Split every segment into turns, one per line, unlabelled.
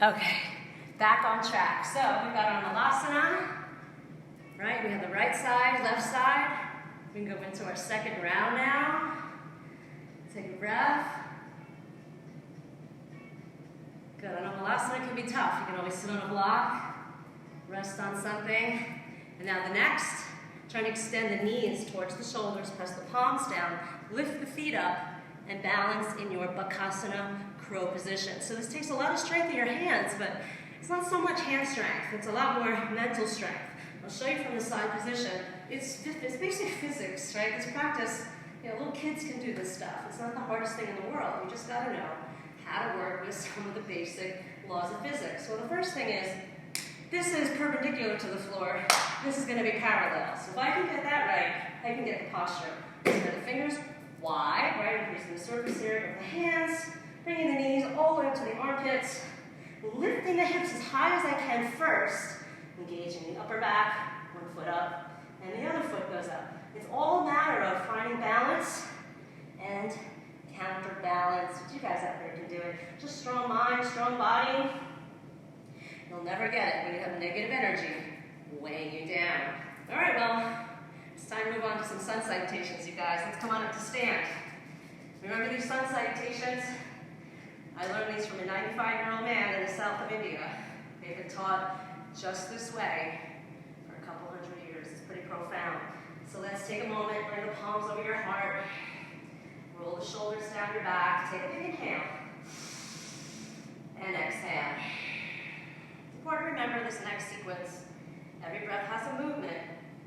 Okay, back on track. So we've got our malasana, right? We have the right side, left side. We can go into our second round now. Take a breath. Good. I know malasana can be tough. You can always sit on a block, rest on something. And now the next, trying to extend the knees towards the shoulders, press the palms down, lift the feet up, and balance in your bakasana crow position. So this takes a lot of strength in your hands, but it's not so much hand strength. It's a lot more mental strength. I'll show you from the side position. It's basically physics, right? This practice, little kids can do this stuff. It's not the hardest thing in the world. You just got to know how to work with some of the basic laws of physics. So the first thing is, this is perpendicular to the floor. This is going to be parallel. So if I can get that right, I can get the posture. Spread the fingers wide, right? Increasing the surface area of the hands. Bringing the knees all the way up to the armpits. Lifting the hips as high as I can first. Engaging the upper back, one foot up, and the other foot goes up. It's all a matter of finding balance and counterbalance. You guys out there can do it. Just strong mind, strong body. You'll never get it when you have negative energy weighing you down. All right, well, it's time to move on to some sun salutations, you guys. Let's come on up to stand. Remember these sun salutations? I learned these from a 95-year-old man in the south of India. They've been taught just this way for a couple hundred years. It's pretty profound. So let's take a moment, bring the palms over your heart, roll the shoulders down your back, take a big inhale, and exhale. It's important to remember this next sequence. Every breath has a movement,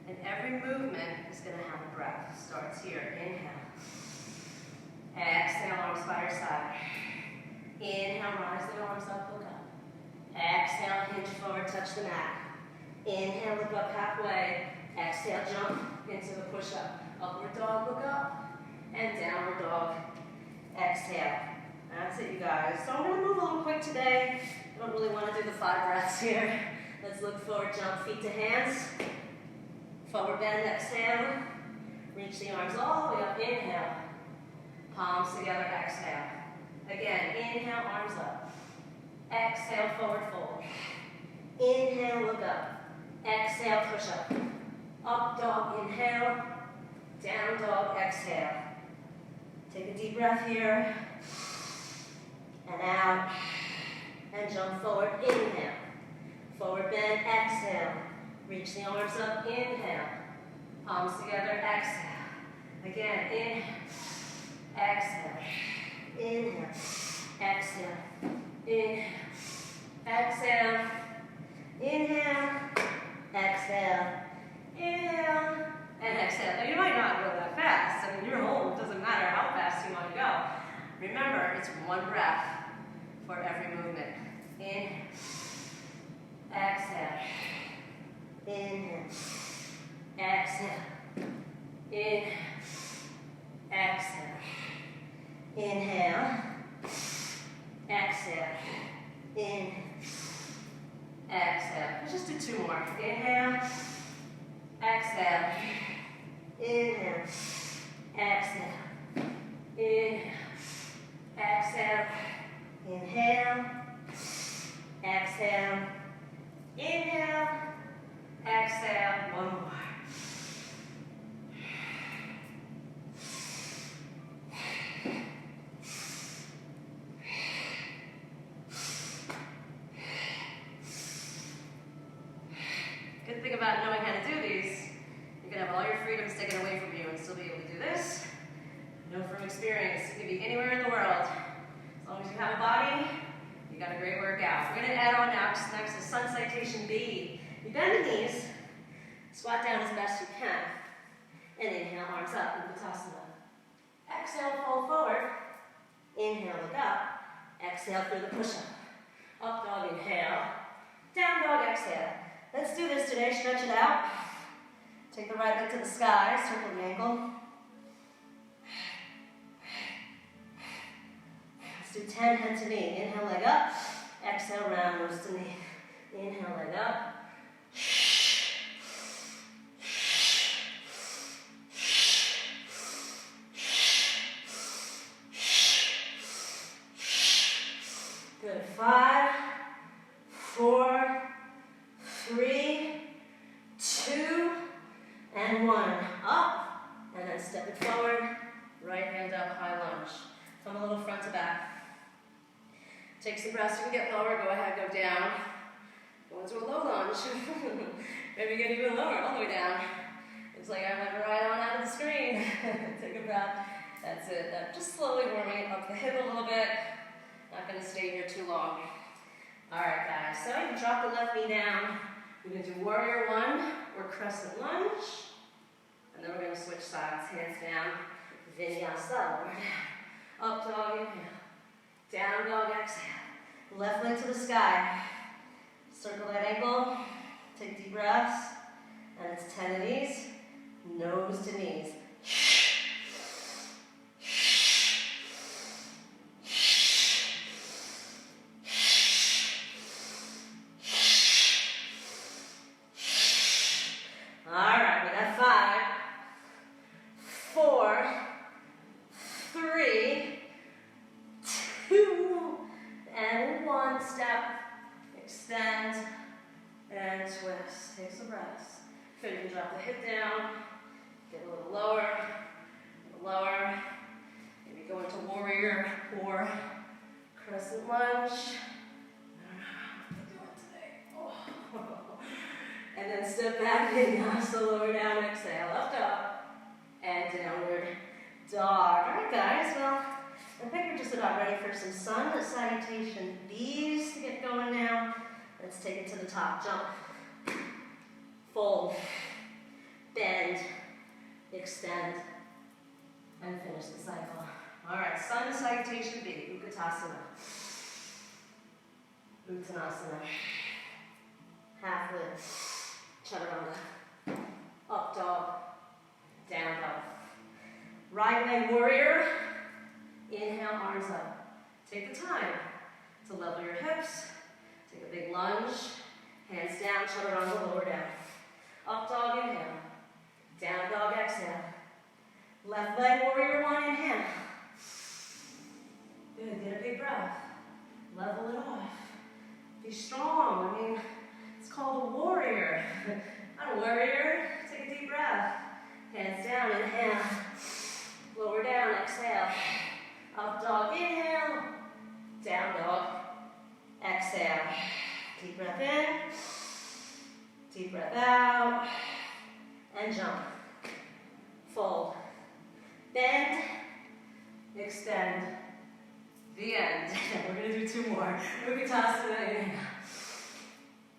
and every movement is going to have a breath. Starts here, inhale. Exhale, arms by your side. Inhale, rise the arms up, look up. Exhale, hinge forward, touch the mat. Inhale, look up halfway. Exhale, jump into the push-up. Upward dog, look up. And downward dog, exhale. That's it, you guys. So I'm going to move a little quick today. I don't really want to do the 5 breaths here. Let's look forward, jump feet to hands. Forward bend, exhale. Reach the arms all the way up, inhale. Palms together, exhale. Again, inhale, arms up. Exhale, forward fold. Inhale, look up. Exhale, push up. Up dog, inhale. Down dog, exhale. Take a deep breath here. And out. And jump forward, inhale. Forward bend, exhale. Reach the arms up, inhale. Palms together, exhale. Again, inhale. Exhale. Inhale. Exhale. Inhale. Exhale. Inhale. Exhale. Inhale. And exhale. Now you might not go that fast. I mean, you're home. It doesn't matter how fast you want to go. Remember, it's one breath for every movement. Inhale. Exhale. Inhale. Exhale. Inhale. Exhale. Inhale. Exhale. Inhale. Exhale. Let's just do 2 more. Inhale. Exhale. Inhale. Exhale. Inhale. Exhale. Inhale. Exhale. Inhale. Exhale. 1 more. Good thing about knowing how to do these, you can have all your freedoms taken away from you and still be able to do this. Know from experience, you can be anywhere in the world. As long as you have a body, you got a great workout. We're going to add on now, next is sun salutation B. You bend the knees, squat down as best you can, and inhale, arms up in Uttanasana. Exhale, fold forward. Inhale, look up. Exhale through the push-up. Up dog, inhale. Down dog, exhale. Let's do this today. Stretch it out. Take the right leg to the sky. Circle the ankle. Let's do 10 head to knee. Inhale, leg up. Exhale, round nose to knee. Inhale, leg up. Good. 5, little front to back. Take some breaths. You can get lower. Go ahead, go down. Go into a low lunge. Maybe get even lower, all the way down. Looks like I went right on out of the screen. Take a breath. That's it. Just slowly warming up the hip a little bit. Not going to stay here too long. All right, guys. So you can drop the left knee down. We're going to do warrior one or crescent lunge. And then we're going to switch sides. Hands down. Vinyasa. Up dog, inhale. Down dog, exhale. Left leg to the sky. Circle that ankle. Take deep breaths. And it's 10 of these. Nose to knees. All right, we got 5, 4, 3, 2, and 1. Step, extend, and twist. Take some breaths. So you can drop the hip down, get a little lower, maybe go into warrior or crescent lunge. And then step back, vinyasa, lower down, exhale, up dog, and downward dog. All right, guys, well, I think we're just about ready for some sun salutation B's to get going now. Let's take it to the top. Jump, fold, bend, extend, and finish the cycle. All right, sun salutation B, Uttanasana. Uttanasana. Half lift, chaturanga. Up dog, down dog. Right leg warrior. Inhale, arms up. Take the time to level your hips. Take a big lunge. Hands down, chaturanga, lower down. Up dog, inhale. Down dog, exhale. Left leg warrior one, inhale. Good, get a big breath. Level it off. Be strong. I mean, it's called a warrior. Not a warrior. Take a deep breath. Hands down, inhale. Lower down, exhale. Up dog, inhale. Down dog, exhale. Deep breath in. Deep breath out. And jump. Fold. Bend. Extend. The end. We're going to do 2 more. Uttanasana, inhale.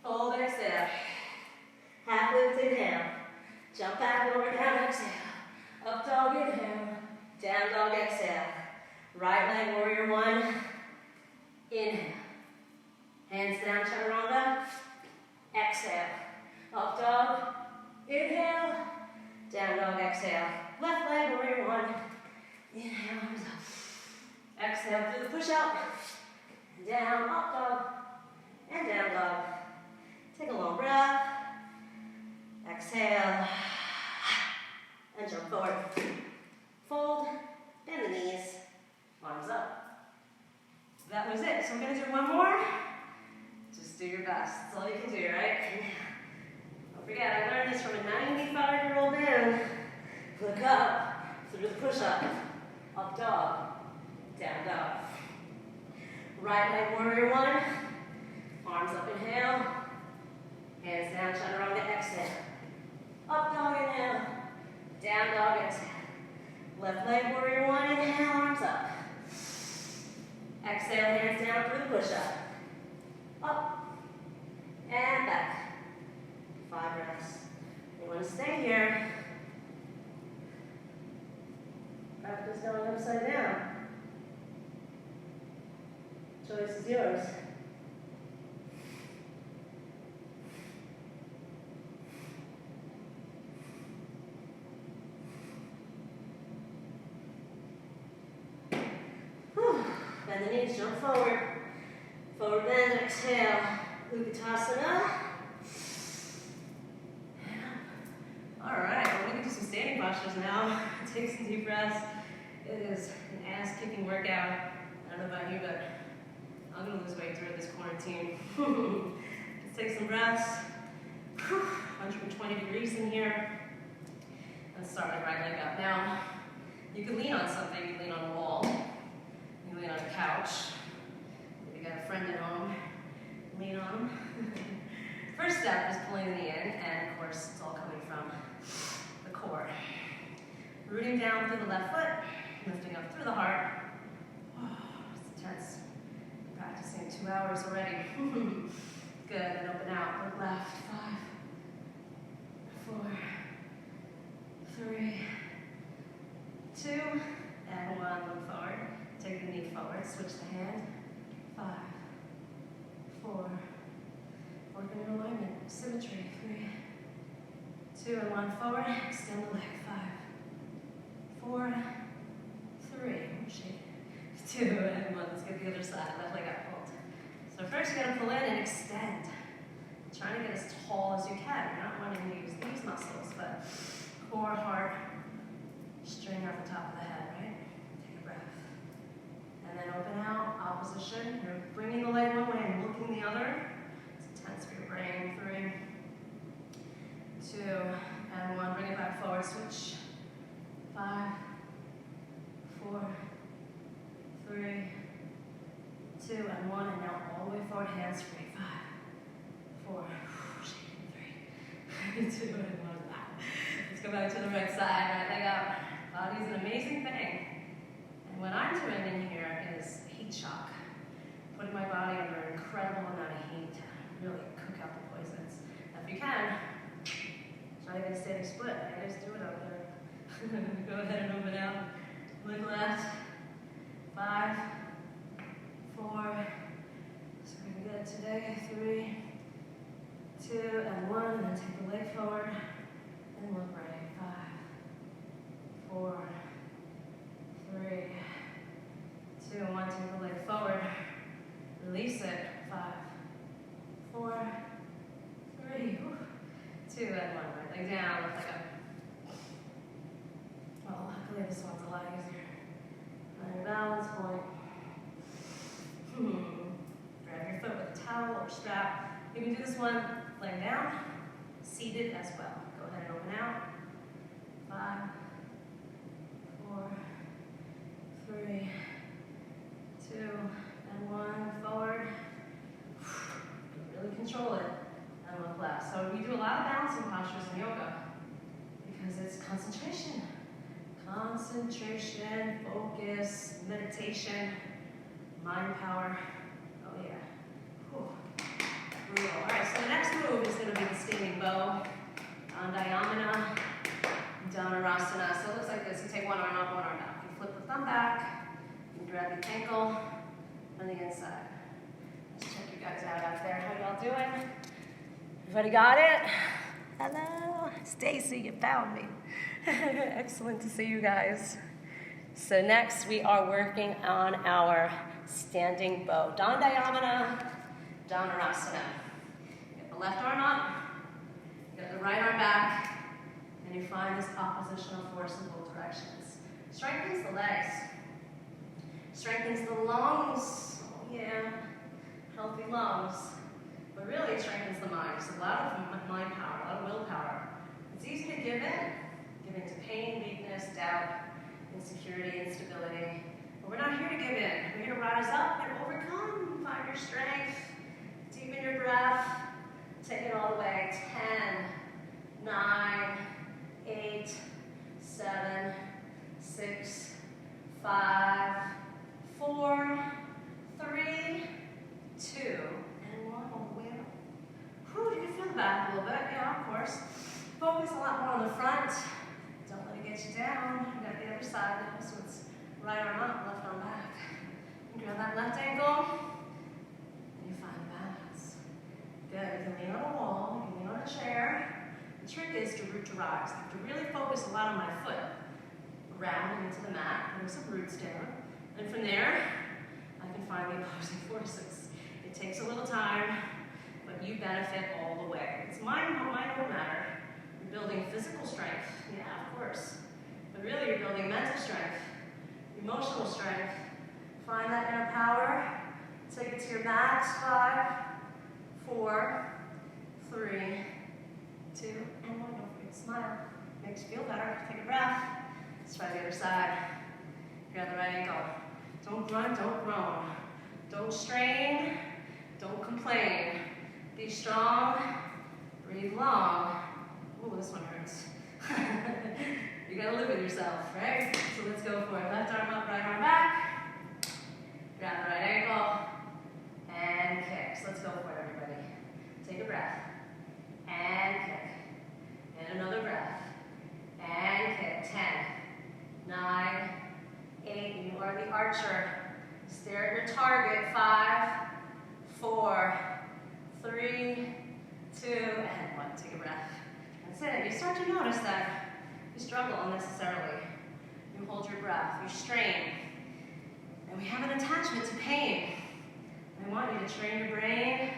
Fold, exhale. Half lift, inhale. Jump back, lower down, exhale. Up dog, inhale. Down dog, exhale. Right leg, warrior one. Inhale. Hands down, chaturanga. Exhale. Up dog. Inhale. Down dog, exhale. Left leg, warrior one. Inhale, arms up. Exhale through the push-up. Down, up dog. And down dog. Take a long breath. Exhale. And jump forward. Fold. Bend the knees. Arms up. That was it. So I'm going to do 1 more. Just do your best. That's all you can do, right? Don't forget, I learned this from a 95-year-old man. Look up. Through the push-up. Up dog. Down dog. Right leg warrior one. Arms up, inhale. Hands down, chaturanga, exhale. Up dog, inhale. Down dog, exhale. Left leg warrior one, inhale, arms up. Exhale, hands down through the push-up. Up. And back. 5 breaths. You want to stay here. Practice going upside down. Choice is yours. Bend the knees, jump forward. Forward bend, exhale. Uttanasana. All right, well, we can do some standing postures now. Take some deep breaths. It is an ass-kicking workout. I don't know about you, but I'm going to lose weight through this quarantine. Just take some breaths. 120 degrees in here. And start my right leg up. Now, you can lean on something. You can lean on a wall. You couch. If you got a friend at home, lean on them. First step is pulling the knee in, and of course, it's all coming from the core. Rooting down through the left foot, lifting up through the heart. It's intense. Practicing 2 hours already. Good, and open out, look left, 5, 4, 3, 2, and 1, look forward. Take the knee forward, switch the hand, 5, 4, work on your alignment, symmetry, 3, 2, and 1, forward, extend the leg, 5, 4, 3, shake, 2, and 1, let's get the other side, left leg up, hold. So first you gotta pull in and extend. Trying to get as tall as you can. You're not wanting to use these muscles, but core, heart, string off the top of the head, right? Take a breath. And then open out, opposition. You're bringing the leg one way and looking the other. It's intense for your brain. 3, 2, and 1. Bring it back forward, switch. 5, 4, 3, 2, and 1. And now all the way forward, hands free. 5, 4, 3, 2, and 1. Let's go back to the right side, right leg up. Body's an amazing thing. And what I'm doing in here is heat shock. Putting my body under an incredible amount of heat to really cook out the poisons. Now if you can, try to get a steady split. I guys do it out there. Go ahead and open out. Look left. 5, 4. So we're gonna get it today. 3, 2, and 1, and then take the leg forward, and look right, 5, 4, 3, 2, and 1, take the leg forward, release it, 5, 4, 3, 2, and 1, right leg down, left leg up. Well, luckily this one's a lot easier. Find your balance point. Grab your foot with a towel or strap. You can do this one laying down, seated as well. Go ahead and open out. 5, 4, 3, 2, and 1. Forward. Really control it. And look left. So we do a lot of balancing postures in yoga because it's concentration. Concentration, focus, meditation, mind power. Oh yeah. Whew. All right, so the next move is going to be the standing bow, Dandayamana, Dhanurasana. So it looks like this. You take one arm up, one arm back. You flip the thumb back. You grab your ankle on the inside. Let's check you guys out there. How y'all doing? Everybody got it? Hello, Stacy, you found me. Excellent to see you guys. So next we are working on our standing bow, Dandayamana, Dhanurasana. Get the left arm up, get the right arm back, and you find this oppositional force in both directions. Strengthens the legs, strengthens the lungs. Oh yeah, healthy lungs. But really it strengthens the mind. So a lot of mind power, a lot of willpower. It's easy to give in to pain, weakness, doubt, insecurity, instability. But we're not here to give in. We're here to rise up and overcome. Find your strength. Deepen your breath. Take it all the way. 10, 9, 8, 7, 6, 5, 4, 3, 2, and 1. All the way up. Whew, you can feel the back a little bit. Yeah, of course. Focus a lot more on the front. Don't let it get you down. You got the other side now, so it's right arm up, left arm back. You grab that left ankle, and you find balance. Good. You can lean on a wall, you can lean on a chair. The trick is to root to rise. I have to really focus a lot on my foot, grounding into the mat, bring some roots down. And from there, I can find the opposing forces. It takes a little time, but you benefit all the way. It's mind over matter. You're building physical strength, yeah, of course. But really, you're building mental strength, emotional strength. Find that inner power. Take it to your max. 5, 4, 3, 2, and 1. Don't forget to smile. Makes you feel better. Take a breath. Let's try the other side. Grab the right ankle. Don't grunt, don't groan. Don't strain, don't complain. Be strong, breathe long. Ooh, this one hurts. You gotta live with yourself, right? So let's go for it. Left arm up, right arm back. Grab the right ankle, and kick. So let's go for it, everybody. Take a breath, and kick. And another breath, and kick. 10, 9, 8, you are the archer. Stare at your target. 5, 4, 3, 2, and 1. Take a breath. That's it. You start to notice that you struggle unnecessarily. You hold your breath. You strain. And we have an attachment to pain. I want you to train your brain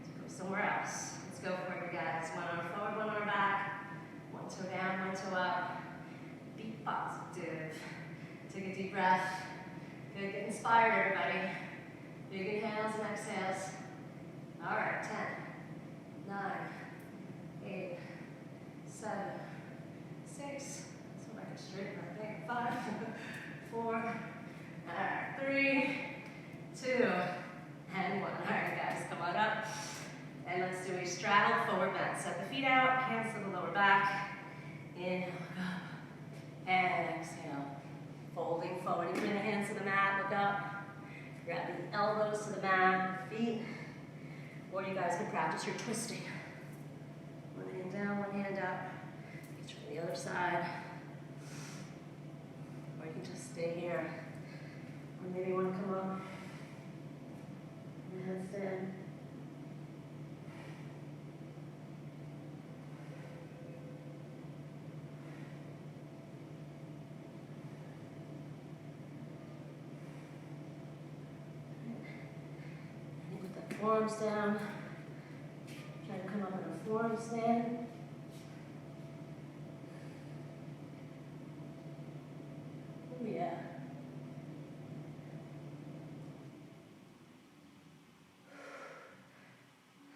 to go somewhere else. Let's go for it, you guys. One arm forward, one arm back. One toe down, one toe up. Be positive. Take a deep breath. Good, get inspired, everybody. Big inhales and exhales. All right, 10, 9, 8, 7, 6. Let's go back straight, I think. 5, 4, all right, 3, 2, and 1. All right, guys, come on up. And let's do a straddle forward bend. Set the feet out, hands to the lower back. Inhale, look up. And exhale. Folding forward. You bring the hands to the mat, look up. Grab the elbows to the mat, feet. Or you guys can practice your twisting. One hand down, one hand up. Reach from the other side. Or you can just stay here. Or maybe you want to come up. And headstand. Forearms down. Try to come up in a forearm stand. Oh yeah.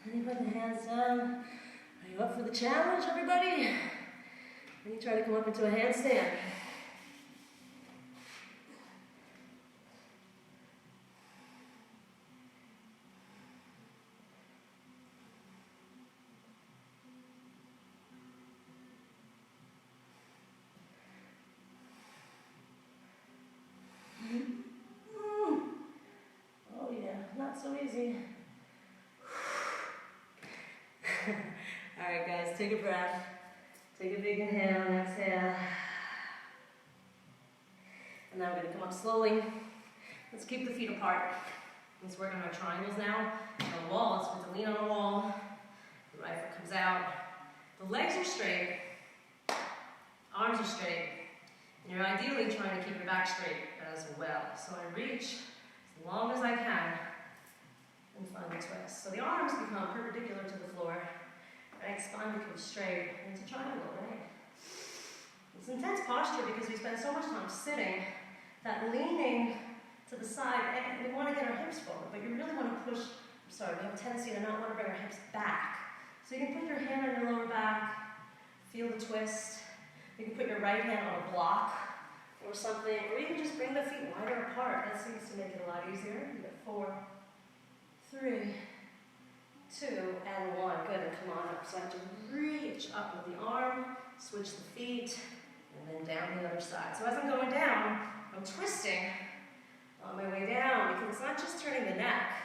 And you put the hands down. Are you up for the challenge, everybody? And you try to come up into a handstand. Not so easy. All right, guys, take a breath. Take a big inhale and exhale. And now we're going to come up slowly. Let's keep the feet apart. Let's work on our triangles now. On the wall, let's put the lean on the wall. The right foot comes out. The legs are straight. Arms are straight. And you're ideally trying to keep your back straight as well. So I reach as long as I can. And find the twist. So the arms become perpendicular to the floor, right? Spine becomes straight, and it's a triangle, right? It's intense posture because we spend so much time sitting that leaning to the side, and we want to get our hips forward, but you really want to push, we have a tendency to not want to bring our hips back. So you can put your hand on your lower back, feel the twist. You can put your right hand on a block or something, or you can just bring the feet wider apart. That seems to make it a lot easier. You get 4, 3, 2, and 1. Good, and come on up. So I have to reach up with the arm, switch the feet, and then down the other side. So as I'm going down, I'm twisting on my way down because it's not just turning the neck.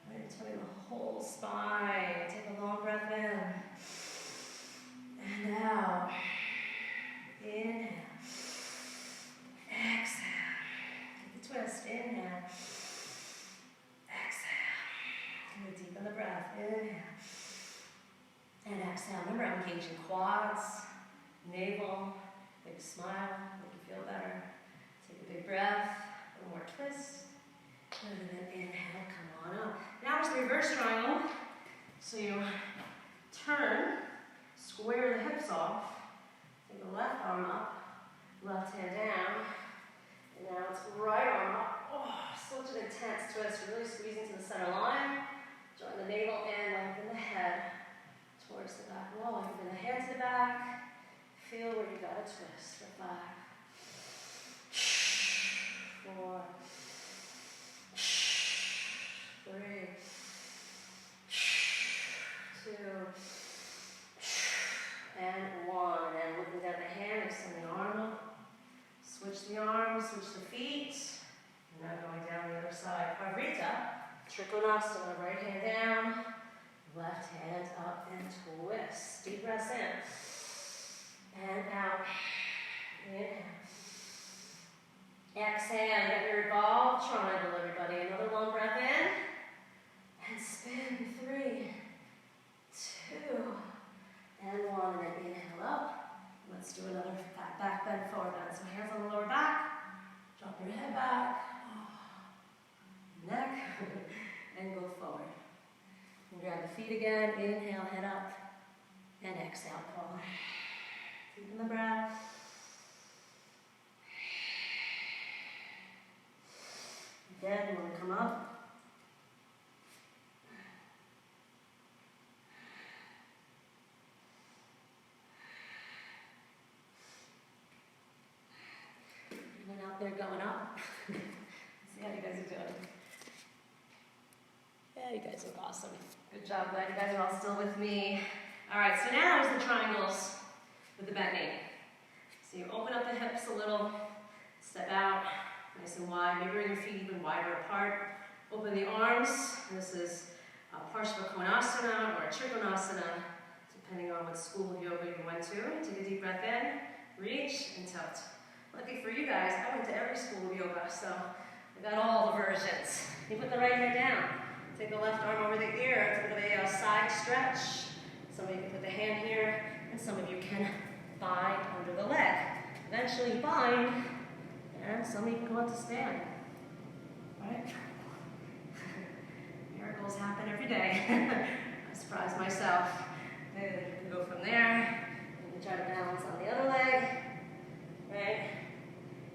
Right? It's turning the whole spine. Take a long breath in. And out. Inhale. Exhale. Get the twist. Inhale. Deepen the breath. Inhale. And exhale. Remember, I'm engaging quads, navel. Big smile. Make you feel better. Take a big breath. One more twist. And then inhale. Come on up. Now it's the reverse triangle. So you turn, square the hips off. Take the left arm up, left hand down. And now it's right arm up. Oh, such an intense twist. Really squeezing to the center line. Join the navel and lengthen the head towards the back wall. Lengthen the head to the back. Feel where you got a twist. For 5, 4, Parvrita, Trikonasana, right hand down, left hand up and twist. Deep breaths in and out. Inhale. Exhale, get your revolve triangle, everybody. Another long breath in and spin. 3, 2, and 1. And then inhale up. Let's do another back bend, forward bend. So hands on the lower back. Drop your head back. Neck. And go forward. And grab the feet again. Inhale, head up. And exhale, pull. Deepen the breath. Again, you want to come up. And out there going up. See how you guys are doing. Yeah, you guys look awesome. Good job, glad you guys are all still with me. All right, so now is the triangles with the bent knee. So you open up the hips a little, step out, nice and wide. Maybe bring your feet even wider apart. Open the arms. This is a Parshvakonasana or a Trikonasana, depending on what school of yoga you went to. Take a deep breath in, reach, and tilt. Lucky for you guys, I went to every school of yoga, so I got all the versions. You put the right hand down. Take the left arm over the ear. It's a bit of a side stretch. Some of you can put the hand here, and some of you can bind under the leg. Eventually you bind, and some of you can go into stand. Right? Miracles happen every day. I surprise myself. And you can go from there. You can try to balance on the other leg. Right?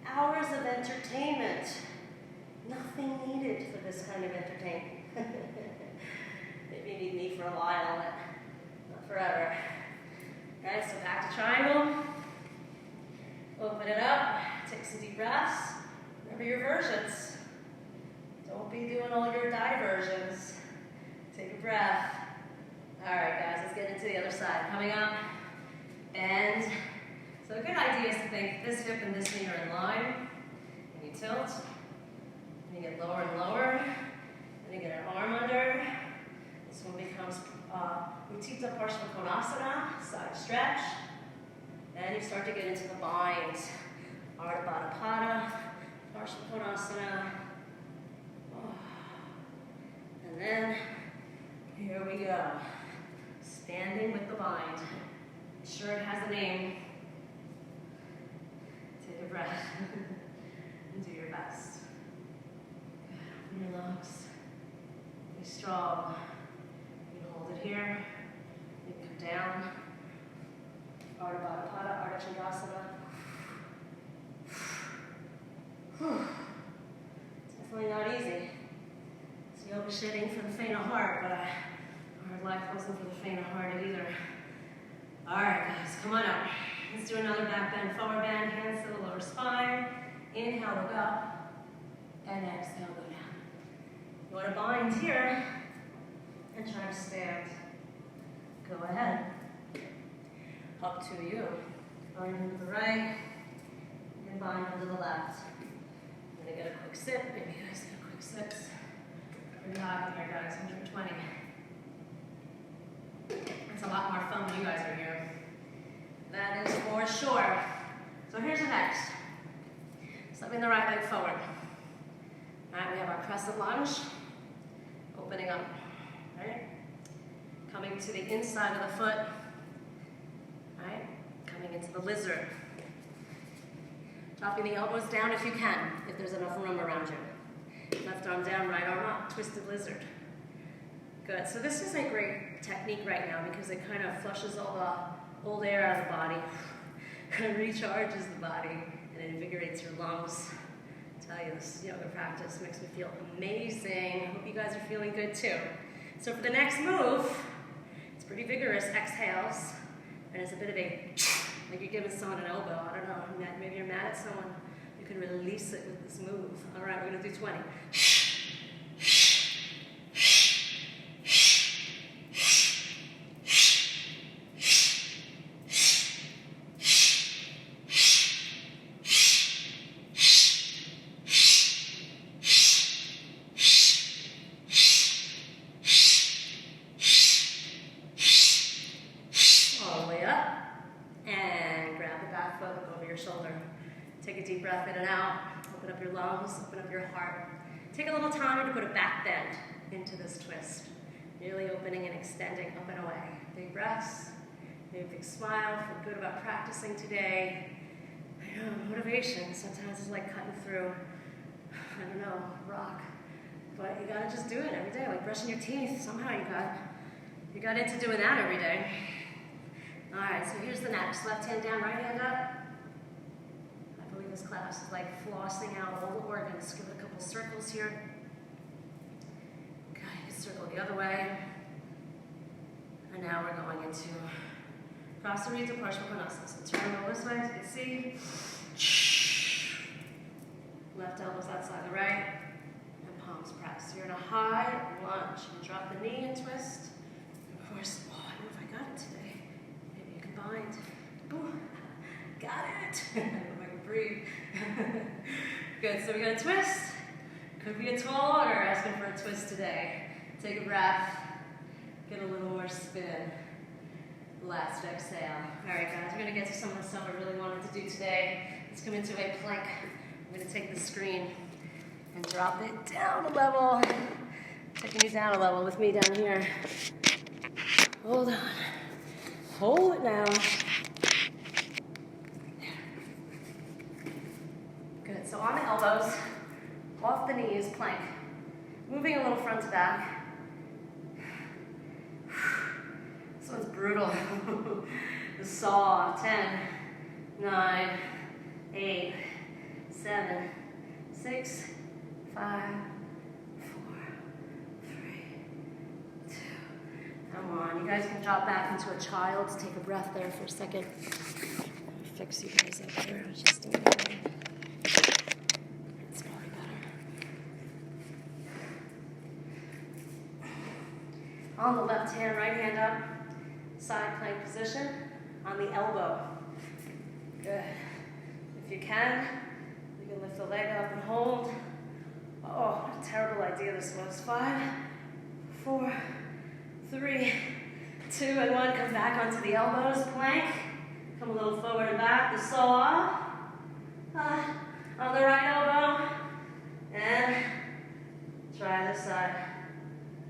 Hours of entertainment. Nothing needed for this kind of entertainment. Maybe you need me for a while, but not forever. Right, so back to triangle. Open it up. Take some deep breaths. Remember your versions. Don't be doing all your diversions. Take a breath. All right, guys, let's get into the other side. Coming up. And so a good idea is to think this hip and this knee are in line. And you tilt. And you get lower and lower. And you get an arm under. This one becomes Uttita Parshvakonasana, side stretch. Then you start to get into the bind. Ardha Baddha Pada, Parshvakonasana. And then, here we go. Standing with the bind. Sure it has a name. Take a breath. And do your best. Good. Open your lungs. Be strong. You can hold it here. You can come down. Ardha Baddha Pada, Ardha Chandrasana. It's definitely not easy. It's yoga shedding for the faint of heart, but our life wasn't for the faint of heart either. All right, guys, come on up. Let's do another back bend, forward bend, hands to the lower spine. Inhale, look up, and exhale, go down. You want to bind here and try to stand. Go ahead. Up to you. Bind into the right and bind under the left. I'm going to get a quick sip. Maybe you guys get a quick sip. Pretty hot here, guys. 120. It's a lot more fun when you guys are here. That is for sure. So here's the next. Stepping the right leg forward. All right, we have our crescent lunge. Opening up. All right. Coming to the inside of the foot. All right. Coming into the lizard. Dropping the elbows down if you can, if there's enough room around you. Left arm down, right arm up, twisted lizard. Good, so this is a great technique right now because it kind of flushes all the old air out of the body, kind of recharges the body, and invigorates your lungs. I tell you, this yoga practice makes me feel amazing. Hope you guys are feeling good too. So for the next move, it's pretty vigorous exhales, and it's a bit of a like you're giving someone an elbow. I don't know. Maybe you're mad at someone. You can release it with this move. All right, we're going to do 20. lungs, open up your heart. Take a little time to put a back bend into this twist. Really opening and extending up and away. Big breaths, maybe a big smile. Feel good about practicing today. I know, motivation sometimes is like cutting through, I don't know, rock. But you gotta just do it every day, like brushing your teeth. Somehow you got into doing that every day. All right, so here's the next. Left hand down, right hand up. I believe this class is like flossing out all the organs. Give it a couple circles here. Okay, you can circle the other way. And now we're going into Prasarita Parshvakonasana. So turn over this way, as you can see. Left elbow's outside the right. And palms press. So you're in a high lunge. You drop the knee and twist. And of course, I don't know if I got it today. Maybe you combined. Ooh, got it. I don't know if I can breathe. Good, so we got a twist. Could be a tall order asking for a twist today. Take a breath. Get a little more spin. Last exhale. All right, guys, we're going to get to some of the stuff I really wanted to do today. Let's come into a plank. I'm going to take the screen and drop it down a level. Taking you down a level with me down here. Hold on. Hold it now. Good. So on the elbows, off the knees, plank. Moving a little front to back. This one's brutal. The saw. 10, 9, 8, 7, 6, 5, 4, 3, 2. Come on. You guys can drop back into a child. Take a breath there for a second. Let me fix you guys up there. Just a minute. It's probably better. On the left hand, right hand up. Side plank position on the elbow. Good. If you can lift the leg up and hold. Oh, what a terrible idea this was. 5, 4, 3, 2, and 1. Come back onto the elbows, plank. Come a little forward and back. The saw on the right elbow. And try this side.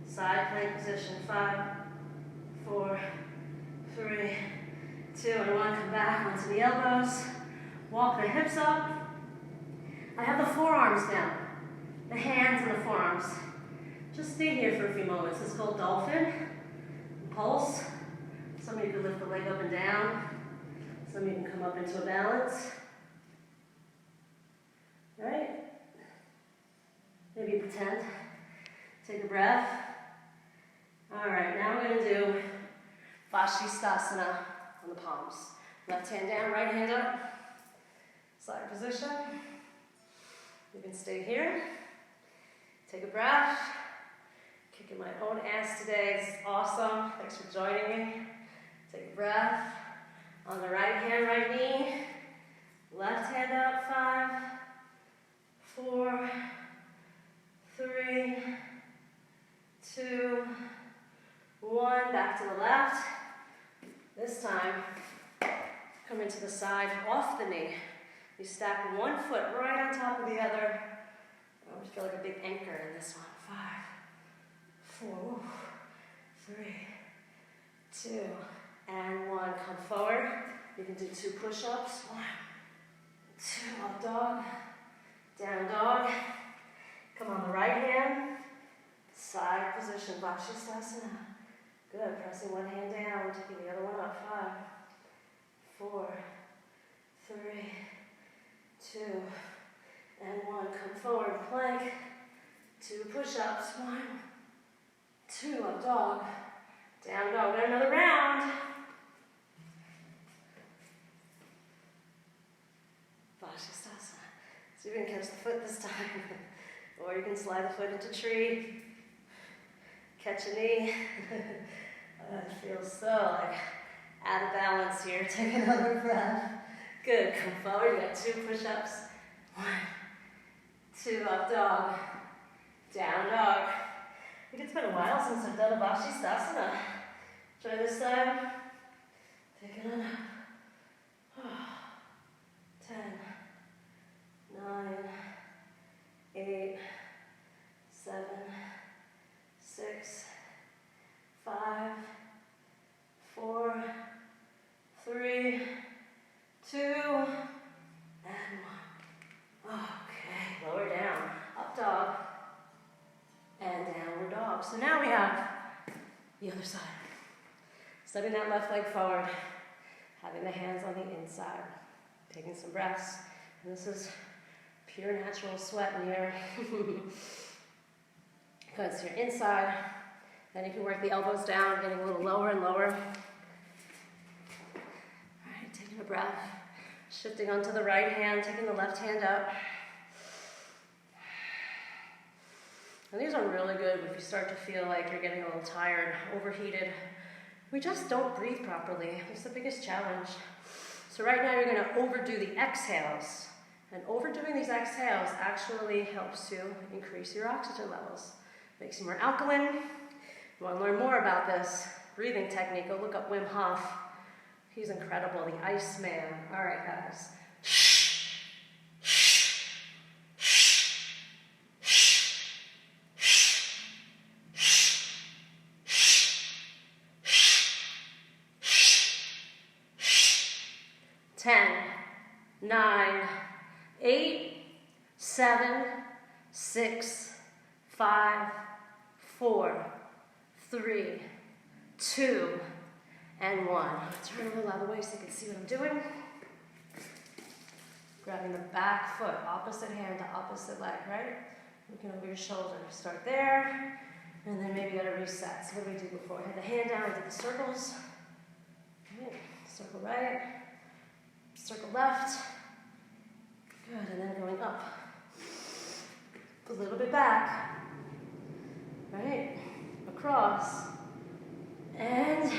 Side plank position. 5, 4, 3, 2, and 1. Come back onto the elbows. Walk the hips up. I have the forearms down. The hands and the forearms. Just stay here for a few moments. It's called dolphin. Pulse. Some of you can lift the leg up and down. Some of you can come up into a balance. Right? Maybe pretend. Take a breath. All right, now we're going to do Vashisthasana on the palms. Left hand down, right hand up. Side position. You can stay here. Take a breath. Kicking my own ass today. This is awesome. Thanks for joining me. Take a breath. On the right hand, right knee. Left hand up. 5, 4, 3, 2, 1. Back to the left. This time, come into the side off the knee. You stack one foot right on top of the other. I always feel like a big anchor in this one. 5, 4, 3, 2, and 1. Come forward. You can do 2 push-ups. 1, 2, up dog, down dog. Come on the right hand. Side position, Vashisthasana. Good. Pressing one hand down, taking the other one up. 5, 4, 3, 2, and 1. Come forward, plank. 2 push-ups. 1, 2, up dog, down dog. Got another round. Vashisthasana. So you can catch the foot this time, or you can slide the foot into tree. Catch a knee. It feels so like out of balance here. Take another breath. Good. Come forward. You got 2 push-ups. 1, 2, up dog, down dog. I think it's been a while since I've done a Vashisthasana. Try this side. Take it on up. 10, 9, 8, 7, 6, 5, 4, 3, 2, and 1. Okay, lower down, up dog, and downward dog. So now we have the other side. Stepping that left leg forward, having the hands on the inside, taking some breaths. And this is pure natural sweat in here. Good, so you're inside. Then you can work the elbows down, getting a little lower and lower. All right, taking a breath. Shifting onto the right hand, taking the left hand up. And these are really good if you start to feel like you're getting a little tired, overheated. We just don't breathe properly. That's the biggest challenge. So right now you're going to overdo the exhales. And overdoing these exhales actually helps to increase your oxygen levels. Makes you more alkaline. If you want to learn more about this breathing technique, go look up Wim Hof. He's incredible, the Iceman. All right, guys. 10, 9, 8, 7, 6, 5, 4, 3, 2, and 1. Turn a little out of the way so you can see what I'm doing. Grabbing the back foot, opposite hand to opposite leg, right? Looking over your shoulder. Start there, and then maybe you gotta reset. So what did we do before? We had the hand down, we did the circles. Right. Circle right, circle left. Good, and then going up. A little bit back. Right? Across. And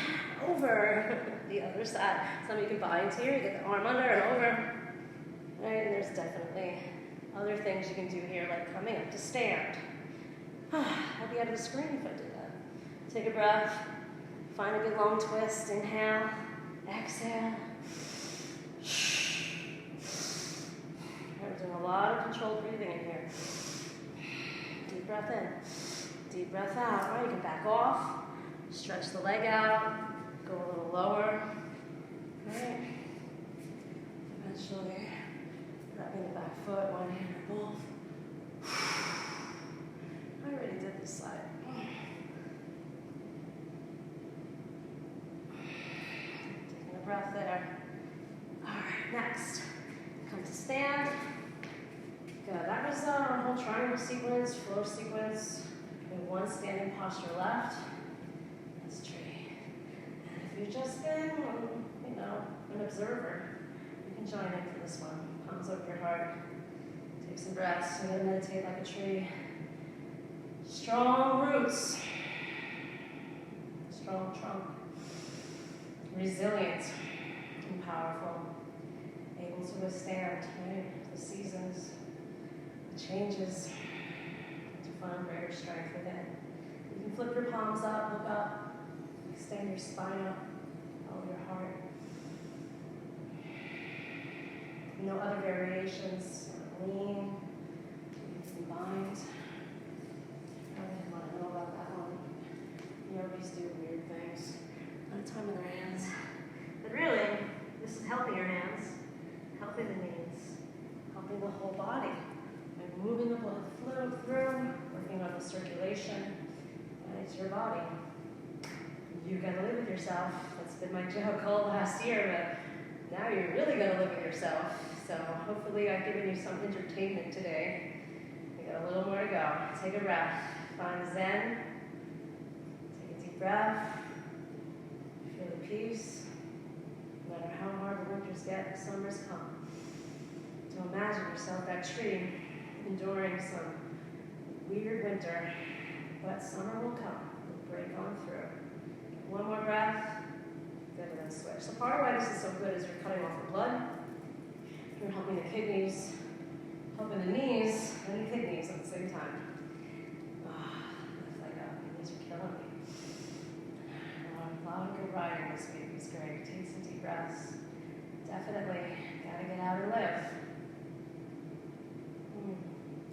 over the other side. Some of you can bind here, you get the arm under and over. Right? And there's definitely other things you can do here, like coming up to stand. I'll be out of the screen if I do that. Take a breath. Find a good long twist. Inhale. Exhale. We're doing a lot of controlled breathing in here. Deep breath in. Deep breath out. All right, you can back off. Stretch the leg out. Go a little lower. All right. Eventually, grabbing the back foot, one hand or both. I already did this side. Taking a breath there. All right, next. Come to stand. Good. That was our whole triangle sequence, flow sequence. And one standing posture left. That's tree. And if you've just been, an observer, you can join in for this one. Palms over your heart. Take some breaths. You're going to meditate like a tree. Strong roots. Strong trunk. Resilient and powerful. Able to withstand, right? The seasons, the changes, to find greater strength within. You can flip your palms up, look up, extend your spine up, follow your heart. No other variations, lean, combined. I really want to know about that one. Yogis do weird things. A lot of time in their hands. But really, this is helping your hands. Helping the knees, helping the whole body, and moving the blood flow through, working on the circulation, and it's your body. You gotta live with yourself. That's been my joke all last year, but now you're really gonna live with yourself. So hopefully I've given you some entertainment today. We got a little more to go. Take a breath. Find Zen. Take a deep breath. Feel the peace. No matter how hard the winters get, the summers come. So imagine yourself that tree enduring some weird winter, but summer will come. We'll break on through. One more breath. Good, and then switch. So part of why this is so good is you're cutting off the blood. You're helping the kidneys, helping the knees, and the kidneys at the same time. Lift leg up. The knees are killing me. A lot of good riding this week. It's great. Take some deep breaths. Definitely gotta get out and live.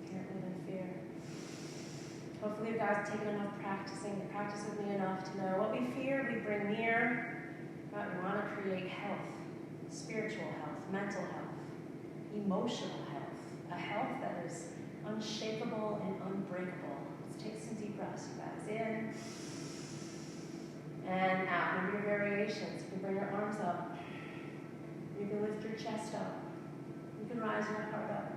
Can't live in Hopefully you guys have taken enough practicing, practice with me enough to know what we fear, we bring near. But we want to create health, spiritual health, mental health, emotional health, a health that is unshakable and unbreakable. Let's take some deep breaths, you guys. In and out. Remember your variations. You can bring your arms up. You can lift your chest up. You can rise your heart up.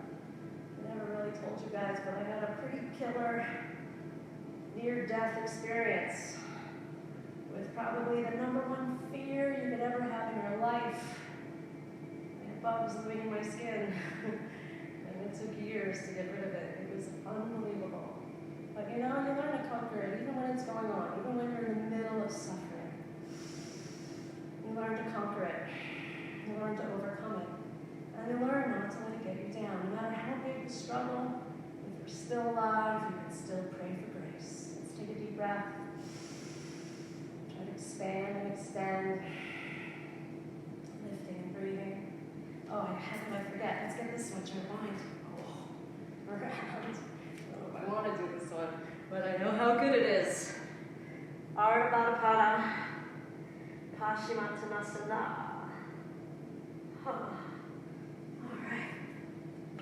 I never really told you guys, but I had a pretty killer near-death experience with probably the #1 fear you could ever have in your life. And bugs living in my skin. And it took years to get rid of it. It was unbelievable. But you know, you learn to conquer it, even when it's going on, even when you're in the middle of suffering. You learn to conquer it. You learn to overcome it. And you learn not to let it get you down. No matter how big the struggle, if you're still alive, you can still pray for grace. Let's take a deep breath. Try to expand and extend. Lifting and breathing. Oh, how could I forget? Let's get this one to your mind. Oh, around. I don't know if I want to do this one, but I know how good it is. Ardha Baddha Pada Paschimottanasana. Alright.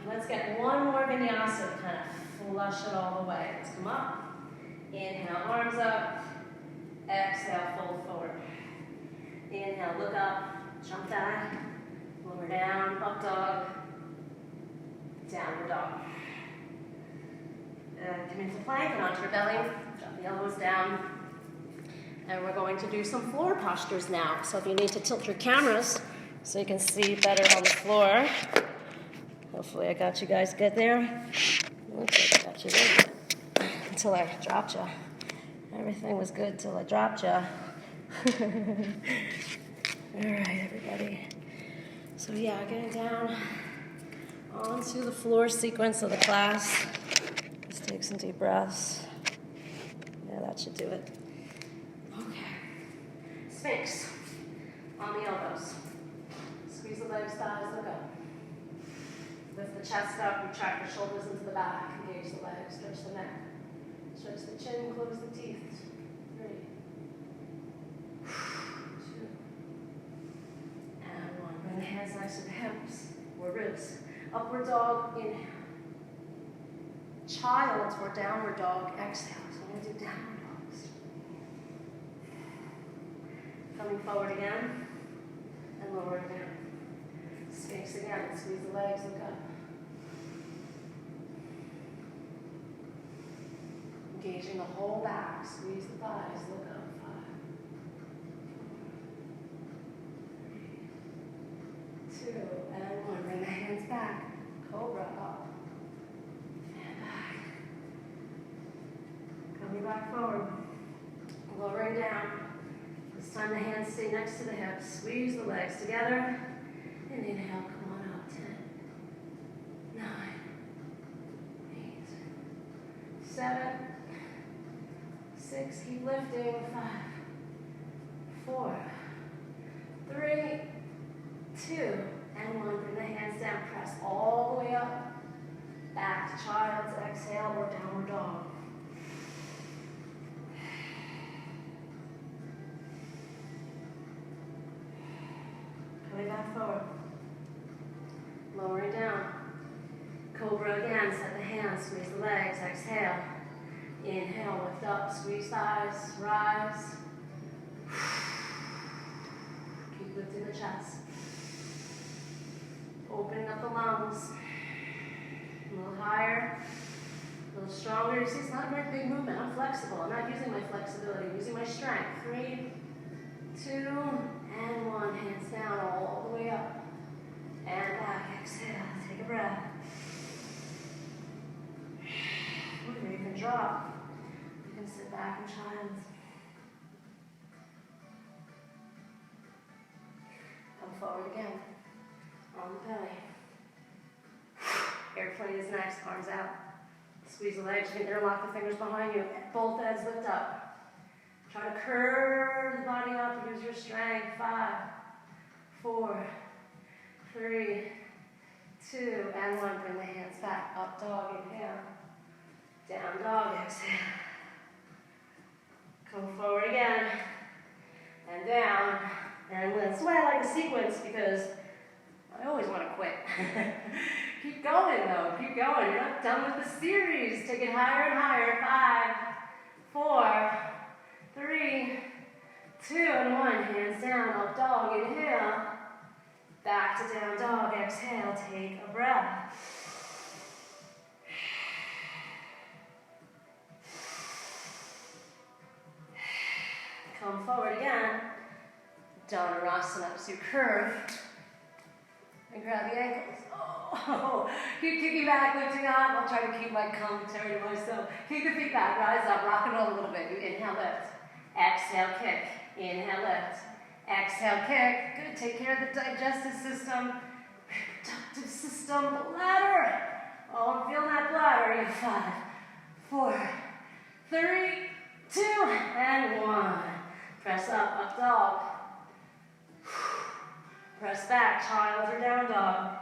Let's get one more vinyasa to kind of flush it all the way. Let's come up. Inhale, arms up. Exhale, fold forward. Inhale, look up. Jump back. Lower down. Up dog. Downward dog. Come into plank and onto your belly. Drop the elbows down. And we're going to do some floor postures now. So if you need to tilt your cameras so you can see better on the floor. Hopefully I got you guys good there. Looks like I got you there. Until I dropped you. Everything was good till I dropped you. All right, everybody. So yeah, getting down onto the floor sequence of the class. Just take some deep breaths. Yeah, that should do it. Okay. Sphinx on the elbows. Squeeze the legs, thighs, look up. Lift the chest up, retract the shoulders into the back, engage the legs, stretch the neck. Stretch the chin, close the teeth. 3, 2, and 1. Bring the hands next to the hips or ribs. Upward dog, inhale. Child or downward dog, exhale. So I'm going to do downward dogs. Coming forward again, and lowering down. Sphinx again, squeeze the legs, look up. Engaging the whole back, squeeze the thighs, look up. 5, 3, 2, and 1. Bring the hands back. Cobra up. And back. Coming back forward. Lowering down. This time the hands stay next to the hips. Squeeze the legs together. And inhale, come on up. 10, 9, 8, 7, 6, keep lifting. 5, 4, 3, 2, and 1. Bring the hands down. Press all the way up. Back to child's exhale or downward dog. Coming back forward. Lowering down. Cobra again. Set the hands. Squeeze the legs. Exhale. Inhale. Lift up. Squeeze thighs. Rise. Keep lifting the chest. Opening up the lungs. A little higher. A little stronger. You see, it's not a very big movement. I'm flexible. I'm not using my flexibility. I'm using my strength. 3, 2, and 1. Hands down all the way up. And back. Exhale. Take a breath. You can drop. You can sit back in child. Come forward again. On the belly. Airplane is next. Arms out. Squeeze the legs. You can interlock the fingers behind you. Both heads lift up. Try to curve the body up. Use your strength. 5, 4, 3, 2, and 1. Bring the hands back. Up dog. Inhale. Down dog. Exhale. sequence because I always want to quit. Keep going though, keep going. You're not done with the series. Take it higher and higher. 5, 4, 3, 2, and 1. Hands down, up dog, inhale. Back to down dog, exhale, take a breath. Come forward again. Dhanurasana, so you curve. And grab the ankles. Oh, keep kicking back, lifting up. I'll try to keep my commentary to myself. Keep the feet back, rise up, rock and roll a little bit. You inhale, lift. Exhale, kick. Inhale, lift. Exhale, kick. Good, take care of the digestive system, reproductive system, bladder. Oh, I'm feeling that bladder. You have 5, 4, 3, 2, and 1. Press up dog. Press back, child or down dog.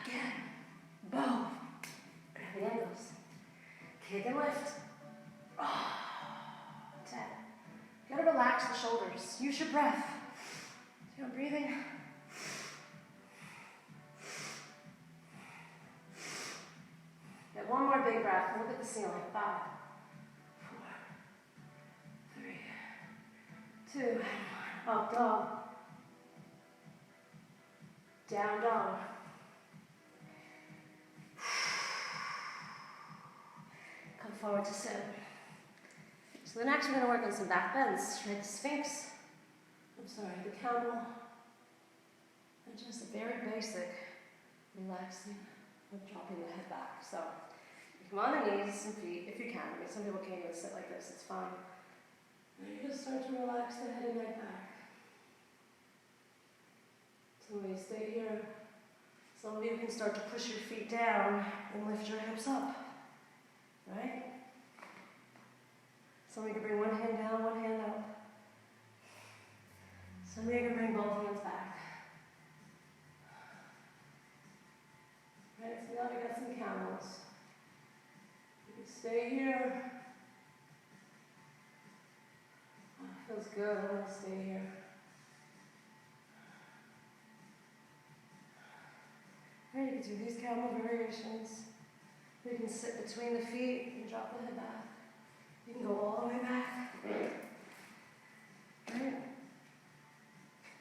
Again, bow. Grab the ankles. Kick and lift. Oh, 10. You gotta relax the shoulders. Use your breath. See how I'm breathing? Get one more big breath. Look at the ceiling. 5, 4, 3, 2, and 1. Up dog. Down dog. Come forward to sit. So the next we're going to work on some back bends. Right, the Sphinx. The camel. And just a very basic relaxing of dropping the head back. So you come on the knees and feet if you can. I mean, some people can't even sit like this. It's fine. And you just start to relax the head and neck back. Some of you stay here. Some of you can start to push your feet down and lift your hips up. Right? Some of you can bring one hand down, one hand up. Some of you can bring both hands back. Right, so now we got some camels. You can stay here. Oh, feels good. I'm going to stay here. Right, you can do these camel variations. You can sit between the feet and drop the head back. You can go all the way back. Right?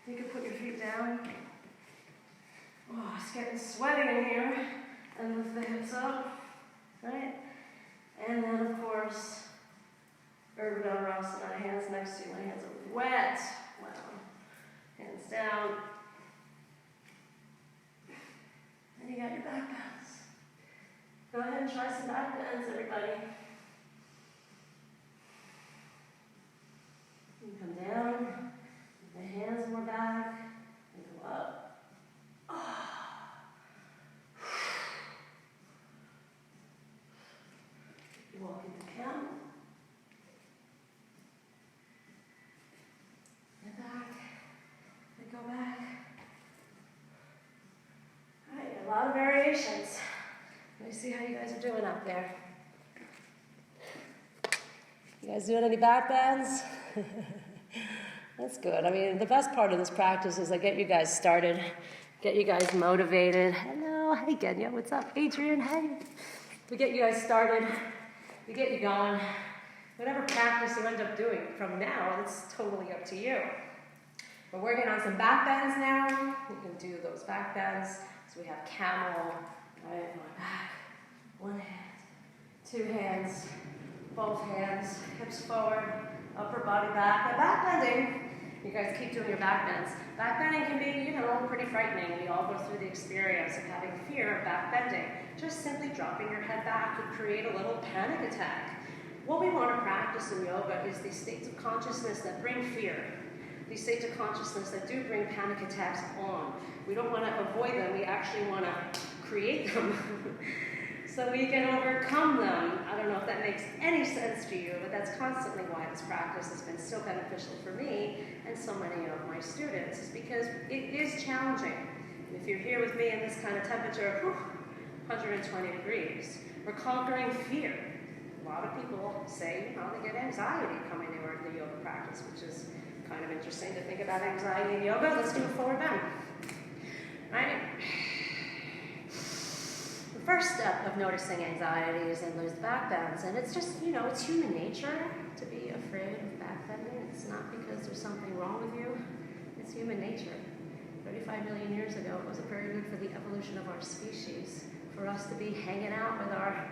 You can put your feet down. Oh, it's getting sweaty in here. And lift the hips up. Right? And then, of course, Dhanurasana, hands next to you. My hands are wet. Wow. Hands down. And you got your back bends. Go ahead and try some back bends, everybody. You can come down, the hands more back, and go up. You walk into camel. And back, and go back. All right, a lot of variations. Let me see how you guys are doing up there. You guys doing any back bends? That's good. I mean, the best part of this practice is I get you guys started, get you guys motivated. Hello, hey Genya, what's up? Adrian, hey. We get you guys started, we get you going. Whatever practice you end up doing from now, it's totally up to you. We're working on some back bends now. You can do those back bends. So we have camel, right, going back, one hand, two hands, both hands, hips forward, upper body back. Now back bending, you guys keep doing your back bends. Back bending can be, pretty frightening. We all go through the experience of having fear of back bending. Just simply dropping your head back would create a little panic attack. What we want to practice in yoga is these states of consciousness that bring fear. These states of consciousness that do bring panic attacks on. We don't want to avoid them, we actually want to create them so we can overcome them. I don't know if that makes any sense to you, but that's constantly why this practice has been so beneficial for me and so many of my students, is because it is challenging. If you're here with me in this kind of temperature, 120 degrees, we're conquering fear. a lot of people say, they get anxiety coming to the yoga practice, which is kind of interesting to think about anxiety in yoga. Let's do a forward bend. Right? The first step of noticing anxiety is in those back bends, and it's just, it's human nature to be afraid of back bending. It's not because there's something wrong with you. It's human nature. 35 million years ago, it wasn't very good for the evolution of our species for us to be hanging out with our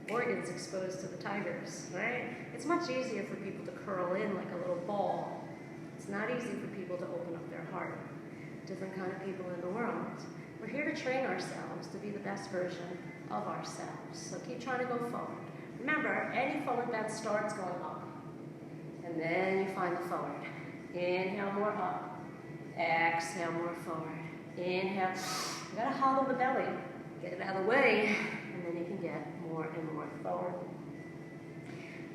organs exposed to the tigers, right? It's much easier for people to curl in like a little ball. It's not easy for people to open up their heart. Different kind of people in the world. We're here to train ourselves to be the best version of ourselves. So keep trying to go forward. Remember, any forward bend starts going up. And then you find the forward. Inhale, more up. Exhale, more forward. Inhale. You gotta hollow the belly. Get it out of the way, and then you can get more and more forward.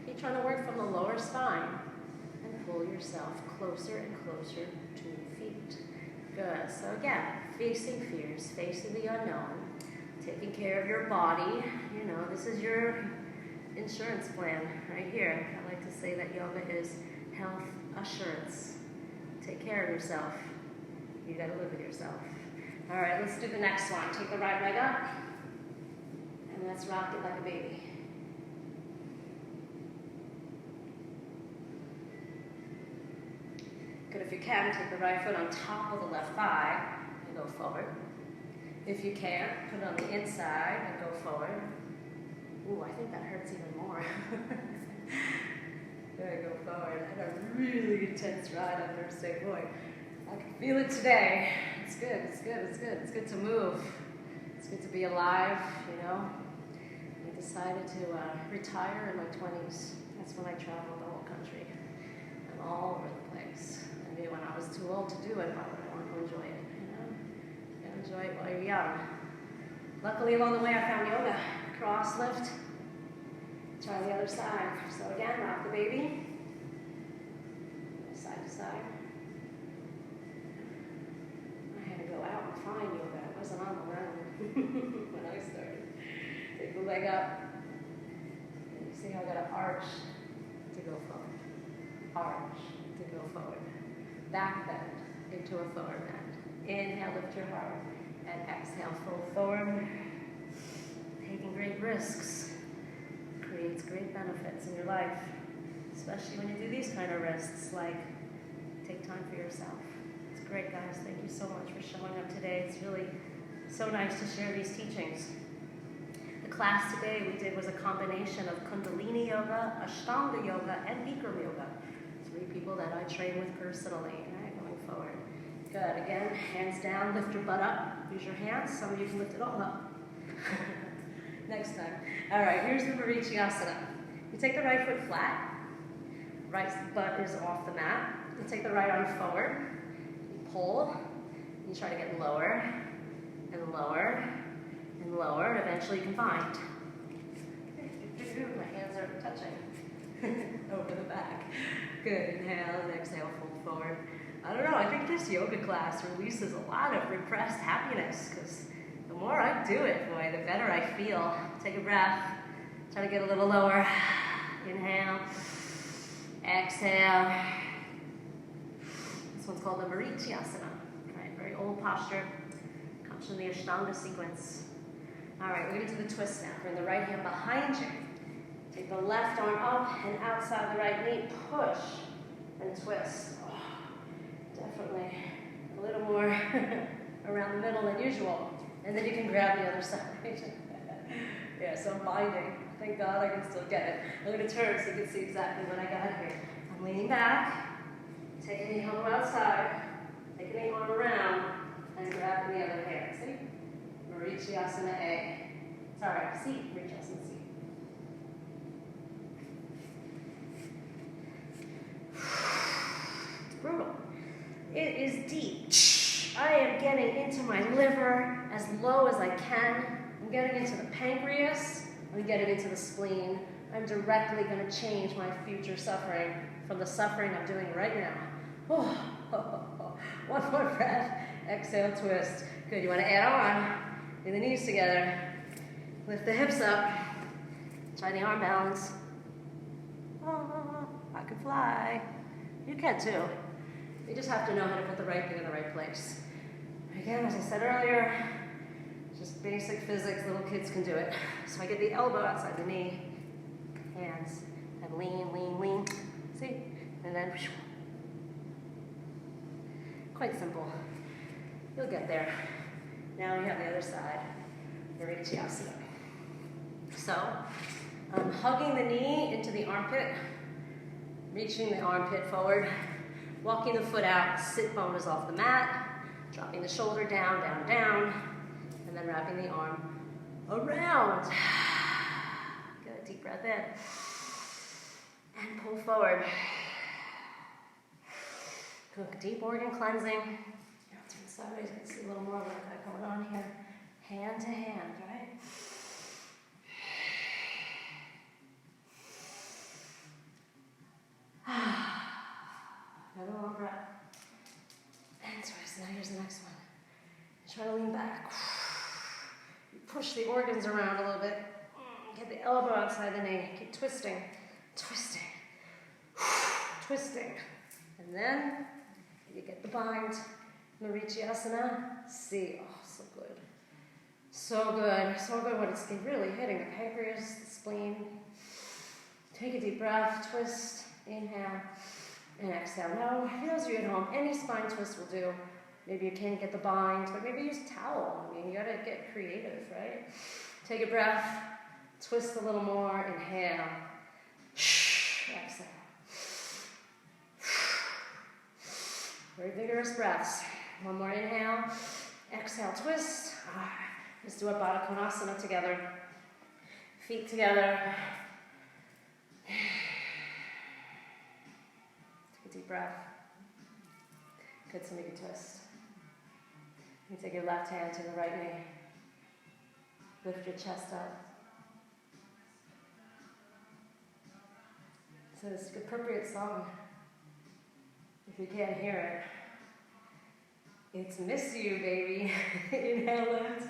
Keep trying to work from the lower spine and pull yourself closer and closer to your feet. Good. So again, facing fears, facing the unknown, taking care of your body. This is your insurance plan right here. I like to say that yoga is health assurance. Take care of yourself. You got to live with yourself. All right, let's do the next one. Take the right leg up, and let's rock it like a baby. Good, if you can, take the right foot on top of the left thigh and go forward. If you can, put it on the inside and go forward. Ooh, I think that hurts even more. Good, go forward. I had a really intense ride on Thursday. Boy, I can feel it today. It's good, it's good, it's good. It's good to move. It's good to be alive, I decided to retire in my 20s. That's when I traveled the whole country. I'm all over the place. I knew when I was too old to do it, why would I want to enjoy it, You gotta enjoy it while you're young. Luckily, along the way, I found yoga. Cross, lift. Try the other side. So again, rock the baby. Side to side. I had to go out and find yoga. It wasn't on the ground when I started. Take the leg up. And you see how I got an arch to go forward. Arch to go forward. Back bend into a forward bend. Inhale, lift your heart. And exhale, fold forward. Taking great risks creates great benefits in your life, especially when you do these kind of risks, like take time for yourself. It's great, guys. Thank you so much for showing up today. It's really so nice to share these teachings. The class today we did was a combination of Kundalini Yoga, Ashtanga Yoga, and Bikram Yoga. 3 people that I train with personally. All right, going forward. Good. Again, hands down, lift your butt up. Use your hands. Some of you can lift it all up. Next time. All right, here's the Marichiasana. You take the right foot flat. Right butt is off the mat. You take the right arm forward. You pull. You try to get lower and lower and lower, and eventually you can find. My hands are touching over the back. Good. Inhale and exhale, fold forward. I don't know, I think this yoga class releases a lot of repressed happiness, because the more I do it, boy, the better I feel. Take a breath. Try to get a little lower. Inhale. Exhale. This one's called the Marichiasana. Right, very old posture. Comes from the Ashtanga sequence. All right, we're going to do the twist now. Bring the right hand behind you. Take the left arm up and outside the right knee. Push and twist. Oh, definitely a little more around the middle than usual. And then you can grab the other side. Yeah, so I'm binding. Thank God I can still get it. I'm going to turn so you can see exactly what I got here. I'm leaning back, taking the elbow outside, taking the arm around, and grabbing the other hand. See? Marichiasana A. Sorry, C. Marichiasana C. It's brutal. It is deep. I am getting into my liver as low as I can. I'm getting into the pancreas. I'm getting into the spleen. I'm directly going to change my future suffering from the suffering I'm doing right now. One more breath. Exhale, twist. Good. You want to add on. Bring the knees together. Lift the hips up. Try the arm balance. Oh, I can fly. You can too. You just have to know how to put the right thing in the right place. Again, as I said earlier, just basic physics, little kids can do it. So I get the elbow outside the knee, hands, and lean, lean, lean. See? And then, quite simple. You'll get there. Now we have the other side, Varichiasana. So, I'm hugging the knee into the armpit, reaching the armpit forward, walking the foot out, sit bone is off the mat, dropping the shoulder down, down, down, and then wrapping the arm around. Get a deep breath in. And pull forward. Good, deep organ cleansing. Now turn sideways, you can see a little more of that going on here. Hand to hand, right? Another long breath. And twist. Now here's the next one. Try to lean back. You push the organs around a little bit. Get the elbow outside the knee. Keep twisting, twisting, twisting. And then you get the bind. Marichiasana. See, oh, so good. So good. So good when it's really hitting the pancreas, the spleen. Take a deep breath. Twist. Inhale. And exhale. Now, for those of you at home, any spine twist will do. Maybe you can't get the bind, but maybe use a towel. I mean, you gotta get creative, right? Take a breath, twist a little more, inhale. Exhale. Very vigorous breaths. One more inhale. Exhale, twist. Let's do a Baddha Konasana together. Feet together. Deep breath. Good, so make a twist. You take your left hand to the right knee. Lift your chest up. So it's the appropriate song. If you can't hear it, it's Miss You, baby. Inhale, lift.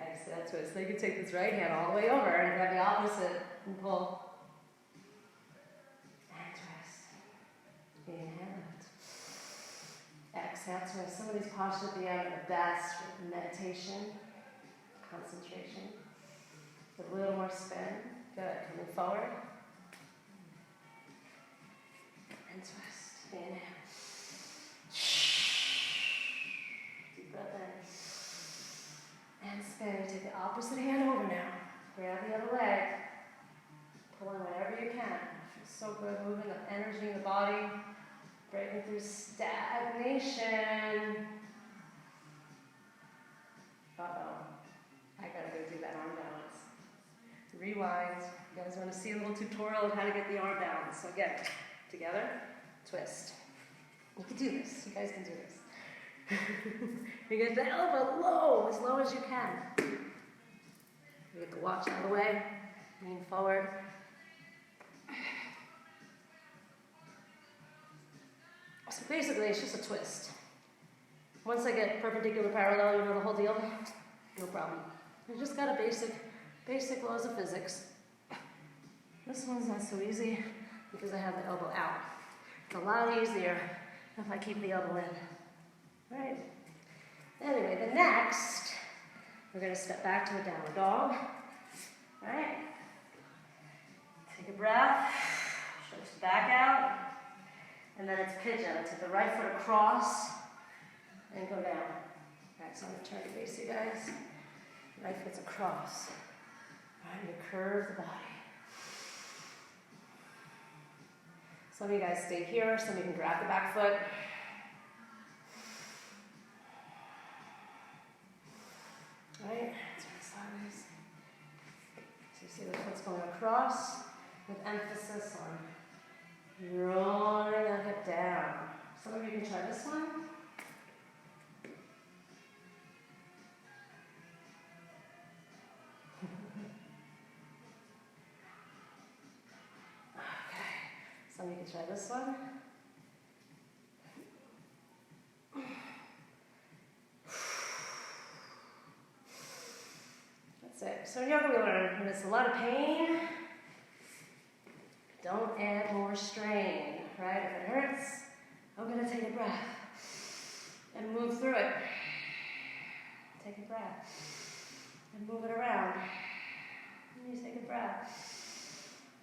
Exhale, twist. Now you can take this right hand all the way over and grab the opposite and pull. Inhale. Exhale. So some of these postures at the end are the best for meditation, concentration. A little more spin. Good. Coming forward. And twist. Inhale. Deep breath in. And spin. Take the opposite hand over now. Grab the other leg. Pull in whatever you can. So good, moving the energy in the body, breaking through stagnation. Uh-oh, I gotta go do that arm balance. Rewind. You guys want to see a little tutorial of how to get the arm balance. So again, together, twist. You can do this. You guys can do this. You get the elbow low as you can. You get the watch out of the way. Lean forward. So basically, it's just a twist. Once I get perpendicular parallel, you know the whole deal? No problem. You just got a basic laws of physics. This one's not so easy because I have the elbow out. It's a lot easier if I keep the elbow in. All right? Anyway, the next, we're going to step back to a downward dog. All right? Take a breath. Stretch the back out. And then it's pigeon. Take the right foot across and go down. All right, so I'm going to turn to face you guys. Right foot's across. All right, you curve the body. Some of you guys stay here. Some of you can grab the back foot. All right, turn sideways. So you see the foot's going across with emphasis on rolling that hip down. Some of you can try this one. Okay. Some of you can try this one. That's it. So in yoga we learn when it's a lot of pain, Don't add more strain, right? If it hurts, I'm gonna take a breath and move through it. Take a breath and move it around. And you take a breath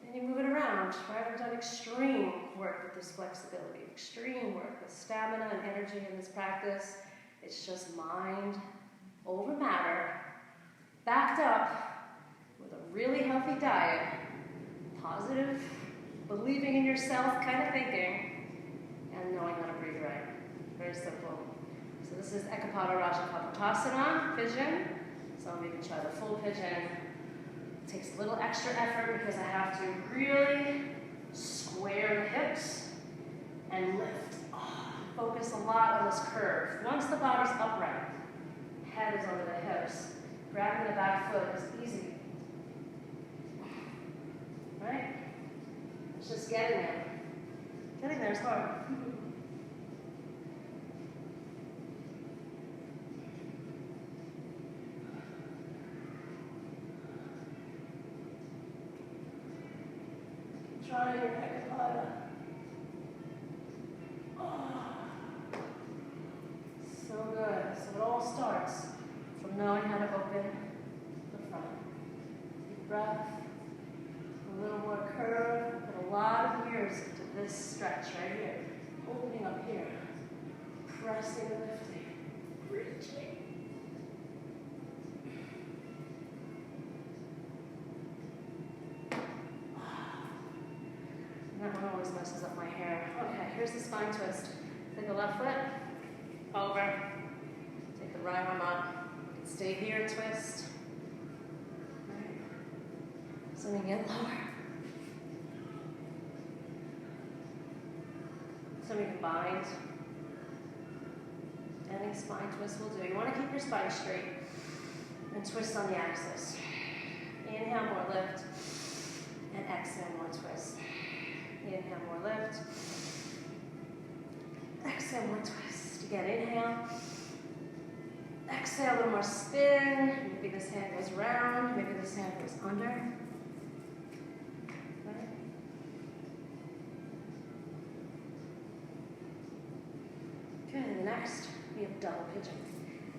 and you move it around, right? I've done extreme work with this flexibility, extreme work with stamina and energy in this practice. It's just mind over matter, backed up with a really healthy diet, positive, believing in yourself kind of thinking, and knowing how to breathe right. Very simple. So this is Ekapada Raja Kapotasana, pigeon. Some of you can try the full pigeon. It takes a little extra effort because I have to really square the hips and lift. Focus a lot on this curve. Once the body's upright, head is over the hips, grabbing the back foot is easy. Right? It's just getting there. Getting there is hard. Try your Ekapada. So good. So it all starts from knowing how to open the front. Deep breath. A little more curve. Put a lot of gears into this stretch right here. Opening up here. Pressing and lifting. Reaching. That one always messes up my hair. Okay, here's the spine twist. Take the left foot over. Take the right arm up. Stay here, twist. Right. So we get lower. So we can bind. Any spine twist will do. You want to keep your spine straight and twist on the axis. Inhale, more lift. And exhale, more twist. Inhale, more lift. Exhale, more twist. Again, inhale. Exhale, a little more spin. Maybe this hand goes round. Maybe this hand goes under. Right. Okay, the next, we have double pigeon.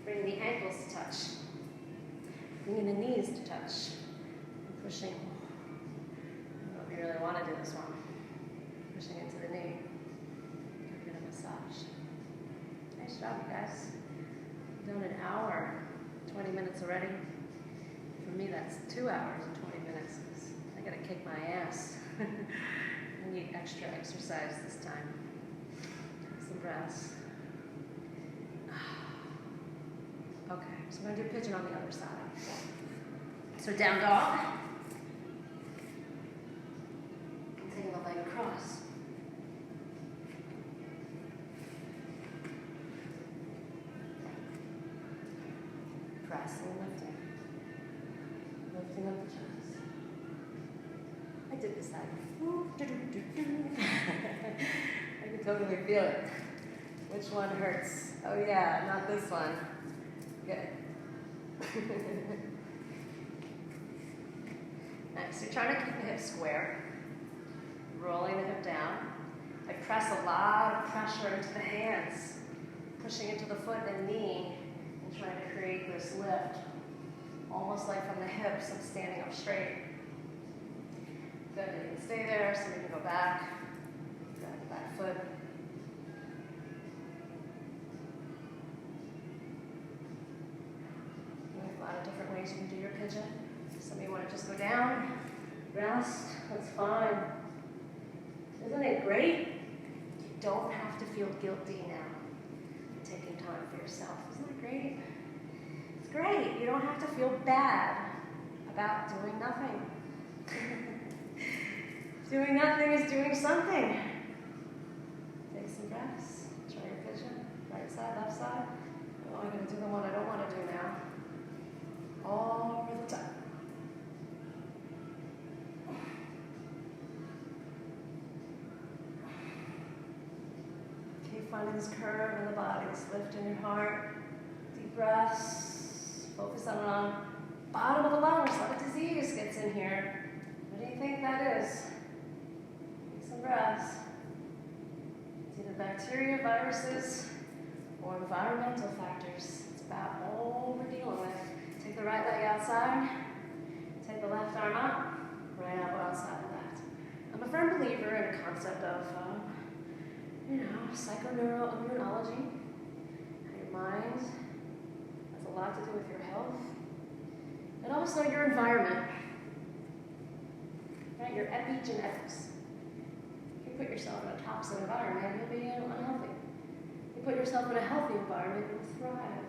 Bringing the ankles to touch. Bringing the knees to touch. And pushing. I don't know if you really want to do this one. Pushing into the knee. Give it a massage. Nice job, you guys. We've done an hour, 20 minutes already. For me, that's 2 hours and 20 minutes because I gotta kick my ass. I need extra exercise this time. Take some breaths. Okay, so I'm gonna do pigeon on the other side. So down dog. Taking the leg across. Pressing and lifting. Lifting up the chest. I did this side. I can totally feel it. Which one hurts? Oh yeah, not this one. Good. Nice. You're trying to keep the hips square. Rolling the hip down. I press a lot of pressure into the hands. Pushing into the foot and knee. And trying to create this lift. Almost like from the hips, I'm standing up straight. Good. You can stay there so we can go back. Grab the back foot. A lot of different ways you can do your pigeon. Some of you want to just go down, rest, that's fine. Isn't it great? You don't have to feel guilty now for taking time for yourself. Isn't that great? It's great. You don't have to feel bad about doing nothing. Doing nothing is doing something. Take some breaths. Try your pigeon. Right side, left side. Oh, I'm going to do the one I don't want to do now. All over the top. Keep finding this curve in the body, this lift in your heart. Deep breaths. Focus on the bottom of the lungs. A lot of disease gets in here. What do you think that is? some breaths. It's either bacteria, viruses, or environmental factors. It's about all we're dealing with. Take the right leg outside. Take the left arm up. Right elbow outside of that. I'm a firm believer in a concept of, psychoneuroimmunology. Your mind has a lot to do with your health. And also your environment. Right? Your epigenetics. If you put yourself in a toxic environment, you'll be unhealthy. If you put yourself in a healthy environment, you'll thrive.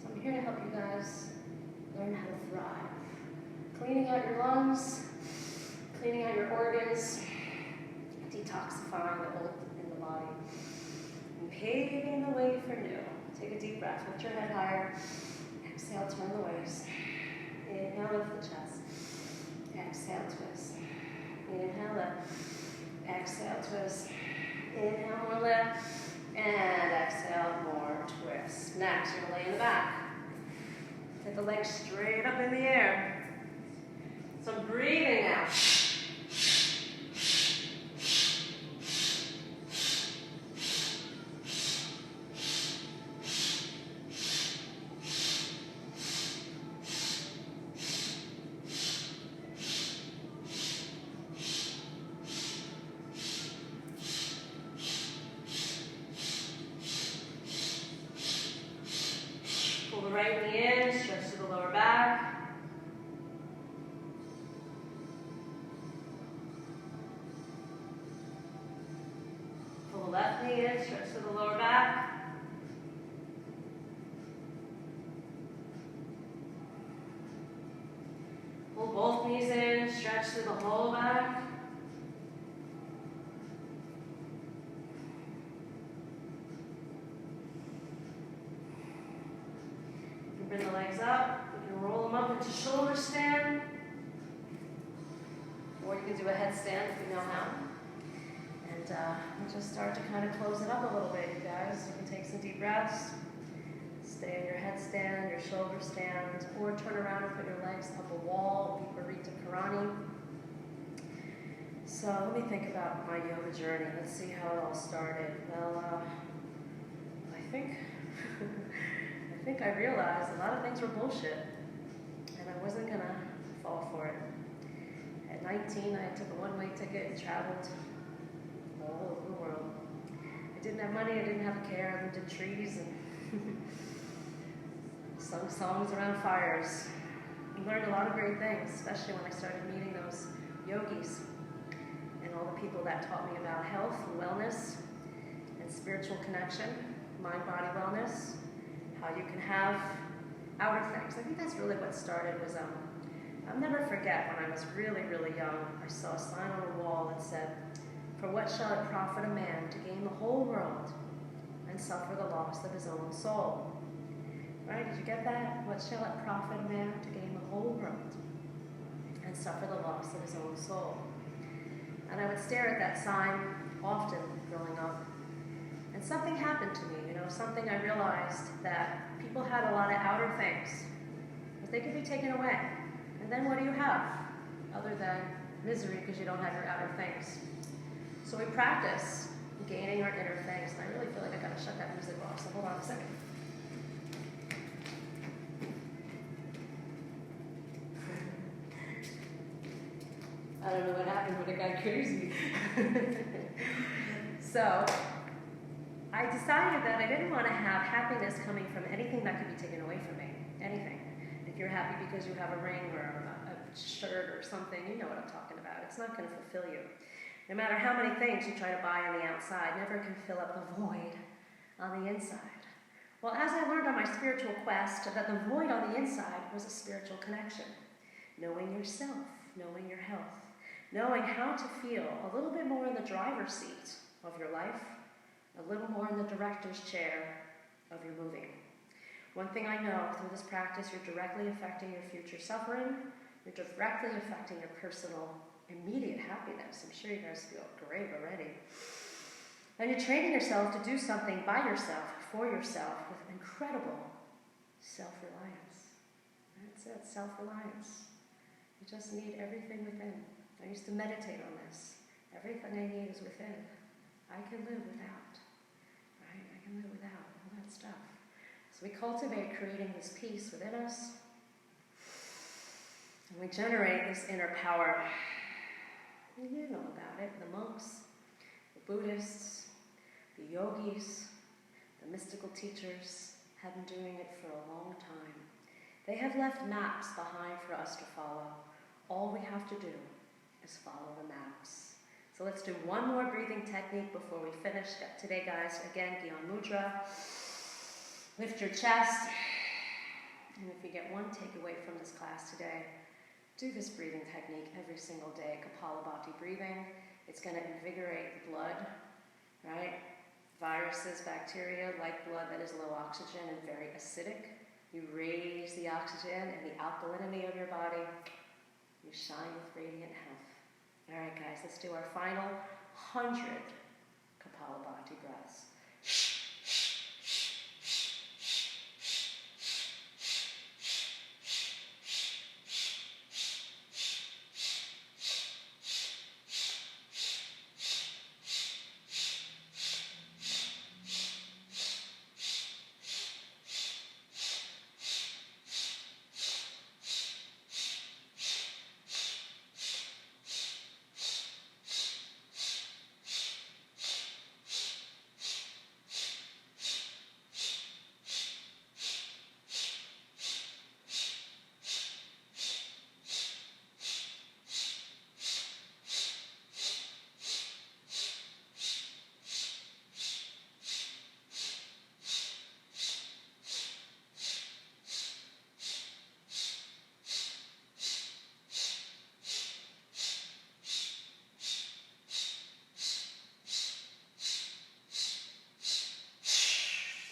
So I'm here to help you guys learn how to thrive. Cleaning out your lungs, cleaning out your organs, detoxifying the old in the body, and paving the way for new. Take a deep breath, lift your head higher. Exhale, turn the waist. Inhale, lift the chest. Exhale, twist. Inhale, lift. Exhale, twist. Inhale, more lift. And exhale, more twist. Next, you're going to lay in the back. Take the legs straight up in the air. Some breathing out. Pull the right knee in, stretch to the lower back. Pull the left knee in, stretch to the lower back. Pull both knees in, stretch to the whole back. Bring the legs up. You can roll them up into shoulder stand. Or you can do a headstand if you know how. And we'll just start to kind of close it up a little bit, you guys. You can take some deep breaths. Stay in your headstand, your shoulder stand, or turn around and put your legs up a wall, Viparita Karani. So let me think about my yoga journey. Let's see how it all started. Well, I think I realized a lot of things were bullshit, and I wasn't gonna fall for it. At 19, I took a one-way ticket and traveled all over the world. I didn't have money, I didn't have a care, I lived in trees and sung songs around fires. I learned a lot of great things, especially when I started meeting those yogis and all the people that taught me about health and wellness and spiritual connection, mind-body wellness. How you can have outer things. I think that's really what started was, I'll never forget when I was really, really young, I saw a sign on the wall that said, "For what shall it profit a man to gain the whole world and suffer the loss of his own soul?" Right? Did you get that? What shall it profit a man to gain the whole world and suffer the loss of his own soul? And I would stare at that sign often growing up. And something happened to me, something I realized that people had a lot of outer things, but they could be taken away. And then what do you have other than misery because you don't have your outer things? So we practice gaining our inner things. And I really feel like I gotta shut that music off, so hold on a second. I don't know what happened, but it got crazy. So I decided that I didn't want to have happiness coming from anything that could be taken away from me. Anything. If you're happy because you have a ring or a shirt or something, you know what I'm talking about. It's not going to fulfill you. No matter how many things you try to buy on the outside, never can fill up the void on the inside. Well, as I learned on my spiritual quest, that the void on the inside was a spiritual connection. Knowing yourself, knowing your health, knowing how to feel a little bit more in the driver's seat of your life, a little more in the director's chair of your moving. One thing I know through this practice, you're directly affecting your future suffering, you're directly affecting your personal immediate happiness. I'm sure you guys feel great already. And you're training yourself to do something by yourself, for yourself, with incredible self-reliance. That's it, self-reliance. You just need everything within. I used to meditate on this. Everything I need is within. I can live without, right? I can live without all that stuff. So we cultivate creating this peace within us, and we generate this inner power. You know about it, the monks, the Buddhists, the yogis, the mystical teachers have been doing it for a long time. They have left maps behind for us to follow. All we have to do is follow the maps. So let's do one more breathing technique before we finish today, guys. Again, Gyan Mudra. Lift your chest. And if you get one takeaway from this class today, do this breathing technique every single day, Kapalabhati breathing. It's going to invigorate the blood, right? Viruses, bacteria like blood that is low oxygen and very acidic. You raise the oxygen and the alkalinity of your body. You shine with radiant health. All right, guys, let's do our final 100 Kapalabhati breaths.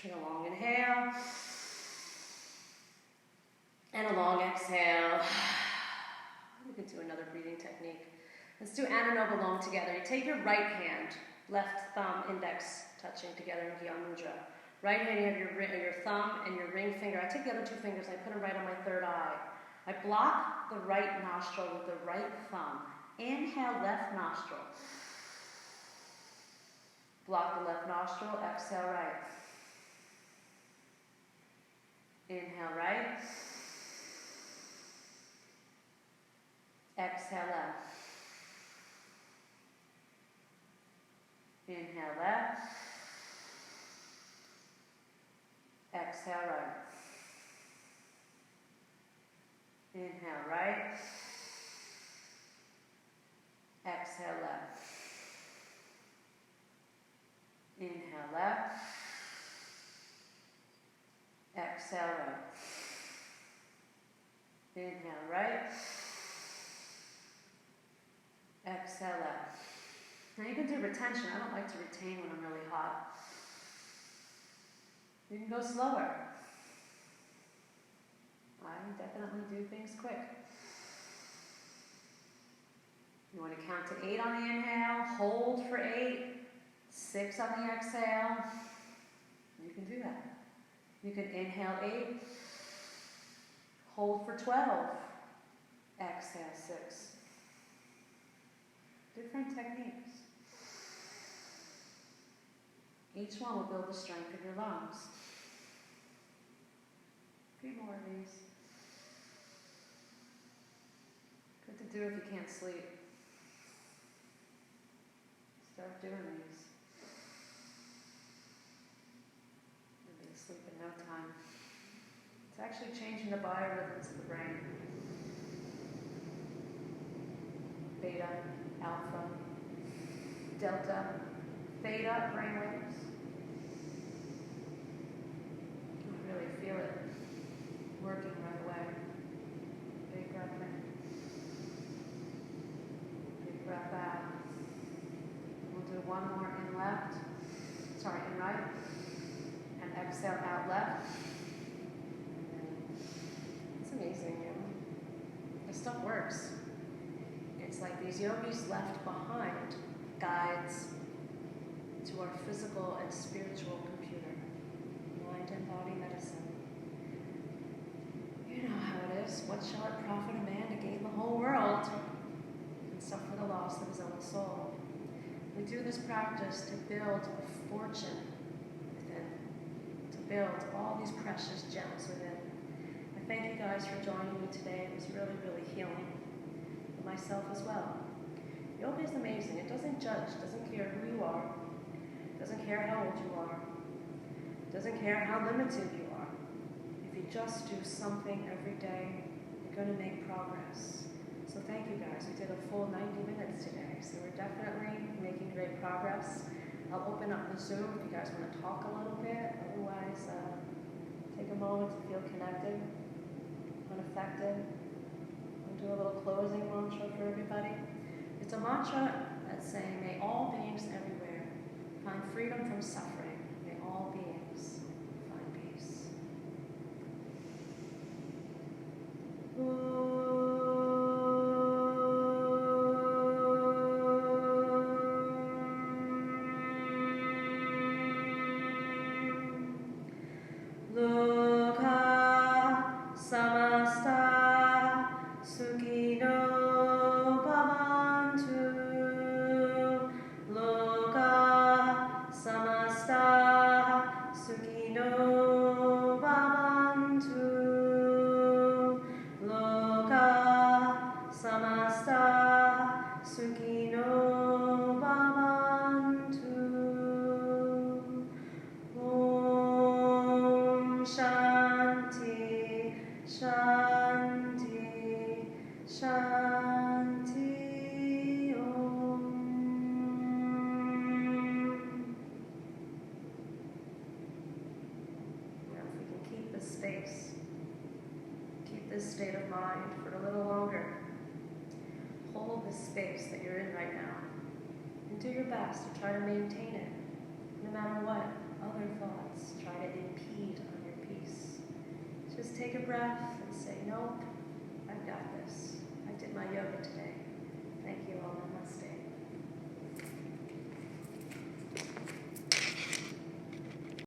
Take a long inhale and a long exhale. We can do another breathing technique. Let's do Ananobalom together. You take your right hand, left thumb, index touching together in Gyan Mudra. Right hand, you have your thumb and your ring finger. I take the other two fingers, I put them right on my third eye. I block the right nostril with the right thumb. Inhale, left nostril. Block the left nostril, exhale right. Inhale right. Exhale left. Inhale left. Exhale right. Inhale right. Exhale left. Inhale left. Exhale right. Inhale right. Exhale left. Now you can do retention. I don't like to retain when I'm really hot. You can go slower. I definitely do things quick. You want to count to 8 on the inhale, hold for 8, 6 on the exhale. You can do that. You can inhale 8, hold for 12, exhale 6. Different techniques. Each one will build the strength of your lungs. A few more of these. Good to do if you can't sleep. Start doing these. You'll be asleep in no time. It's actually changing the biorhythms of the brain. Beta, alpha, delta, theta brainwaves. You really feel it working right away. Big breath in. Big breath out. We'll do one more in left. Sorry, in right. And exhale out left. It's amazing, you know. This stuff works. It's like these yogis left behind guides to our physical and spiritual computer. Mind and body medicine. You know how it is. What shall it profit a man to gain the whole world and suffer the loss of his own soul? We do this practice to build a fortune within, to build all these precious gems within. I thank you guys for joining me today. It was really, really healing for myself as well. Yoga is amazing. It doesn't judge, doesn't care who you are, doesn't care how old you are, doesn't care how limited you are. If you just do something every day, you're going to make progress. So thank you guys. We did a full 90 minutes today, so we're definitely making great progress. I'll open up the Zoom if you guys want to talk a little bit. Otherwise, take a moment to feel connected, unaffected. I'll do a little closing mantra for everybody. It's a mantra that's saying, may all beings everywhere find freedom from suffering. May all beings find peace. This state of mind for a little longer. Hold this space that you're in right now and do your best to try to maintain it, no matter what other thoughts try to impede on your peace. Just take a breath and say, nope, I've got this. I did my yoga today. Thank you all.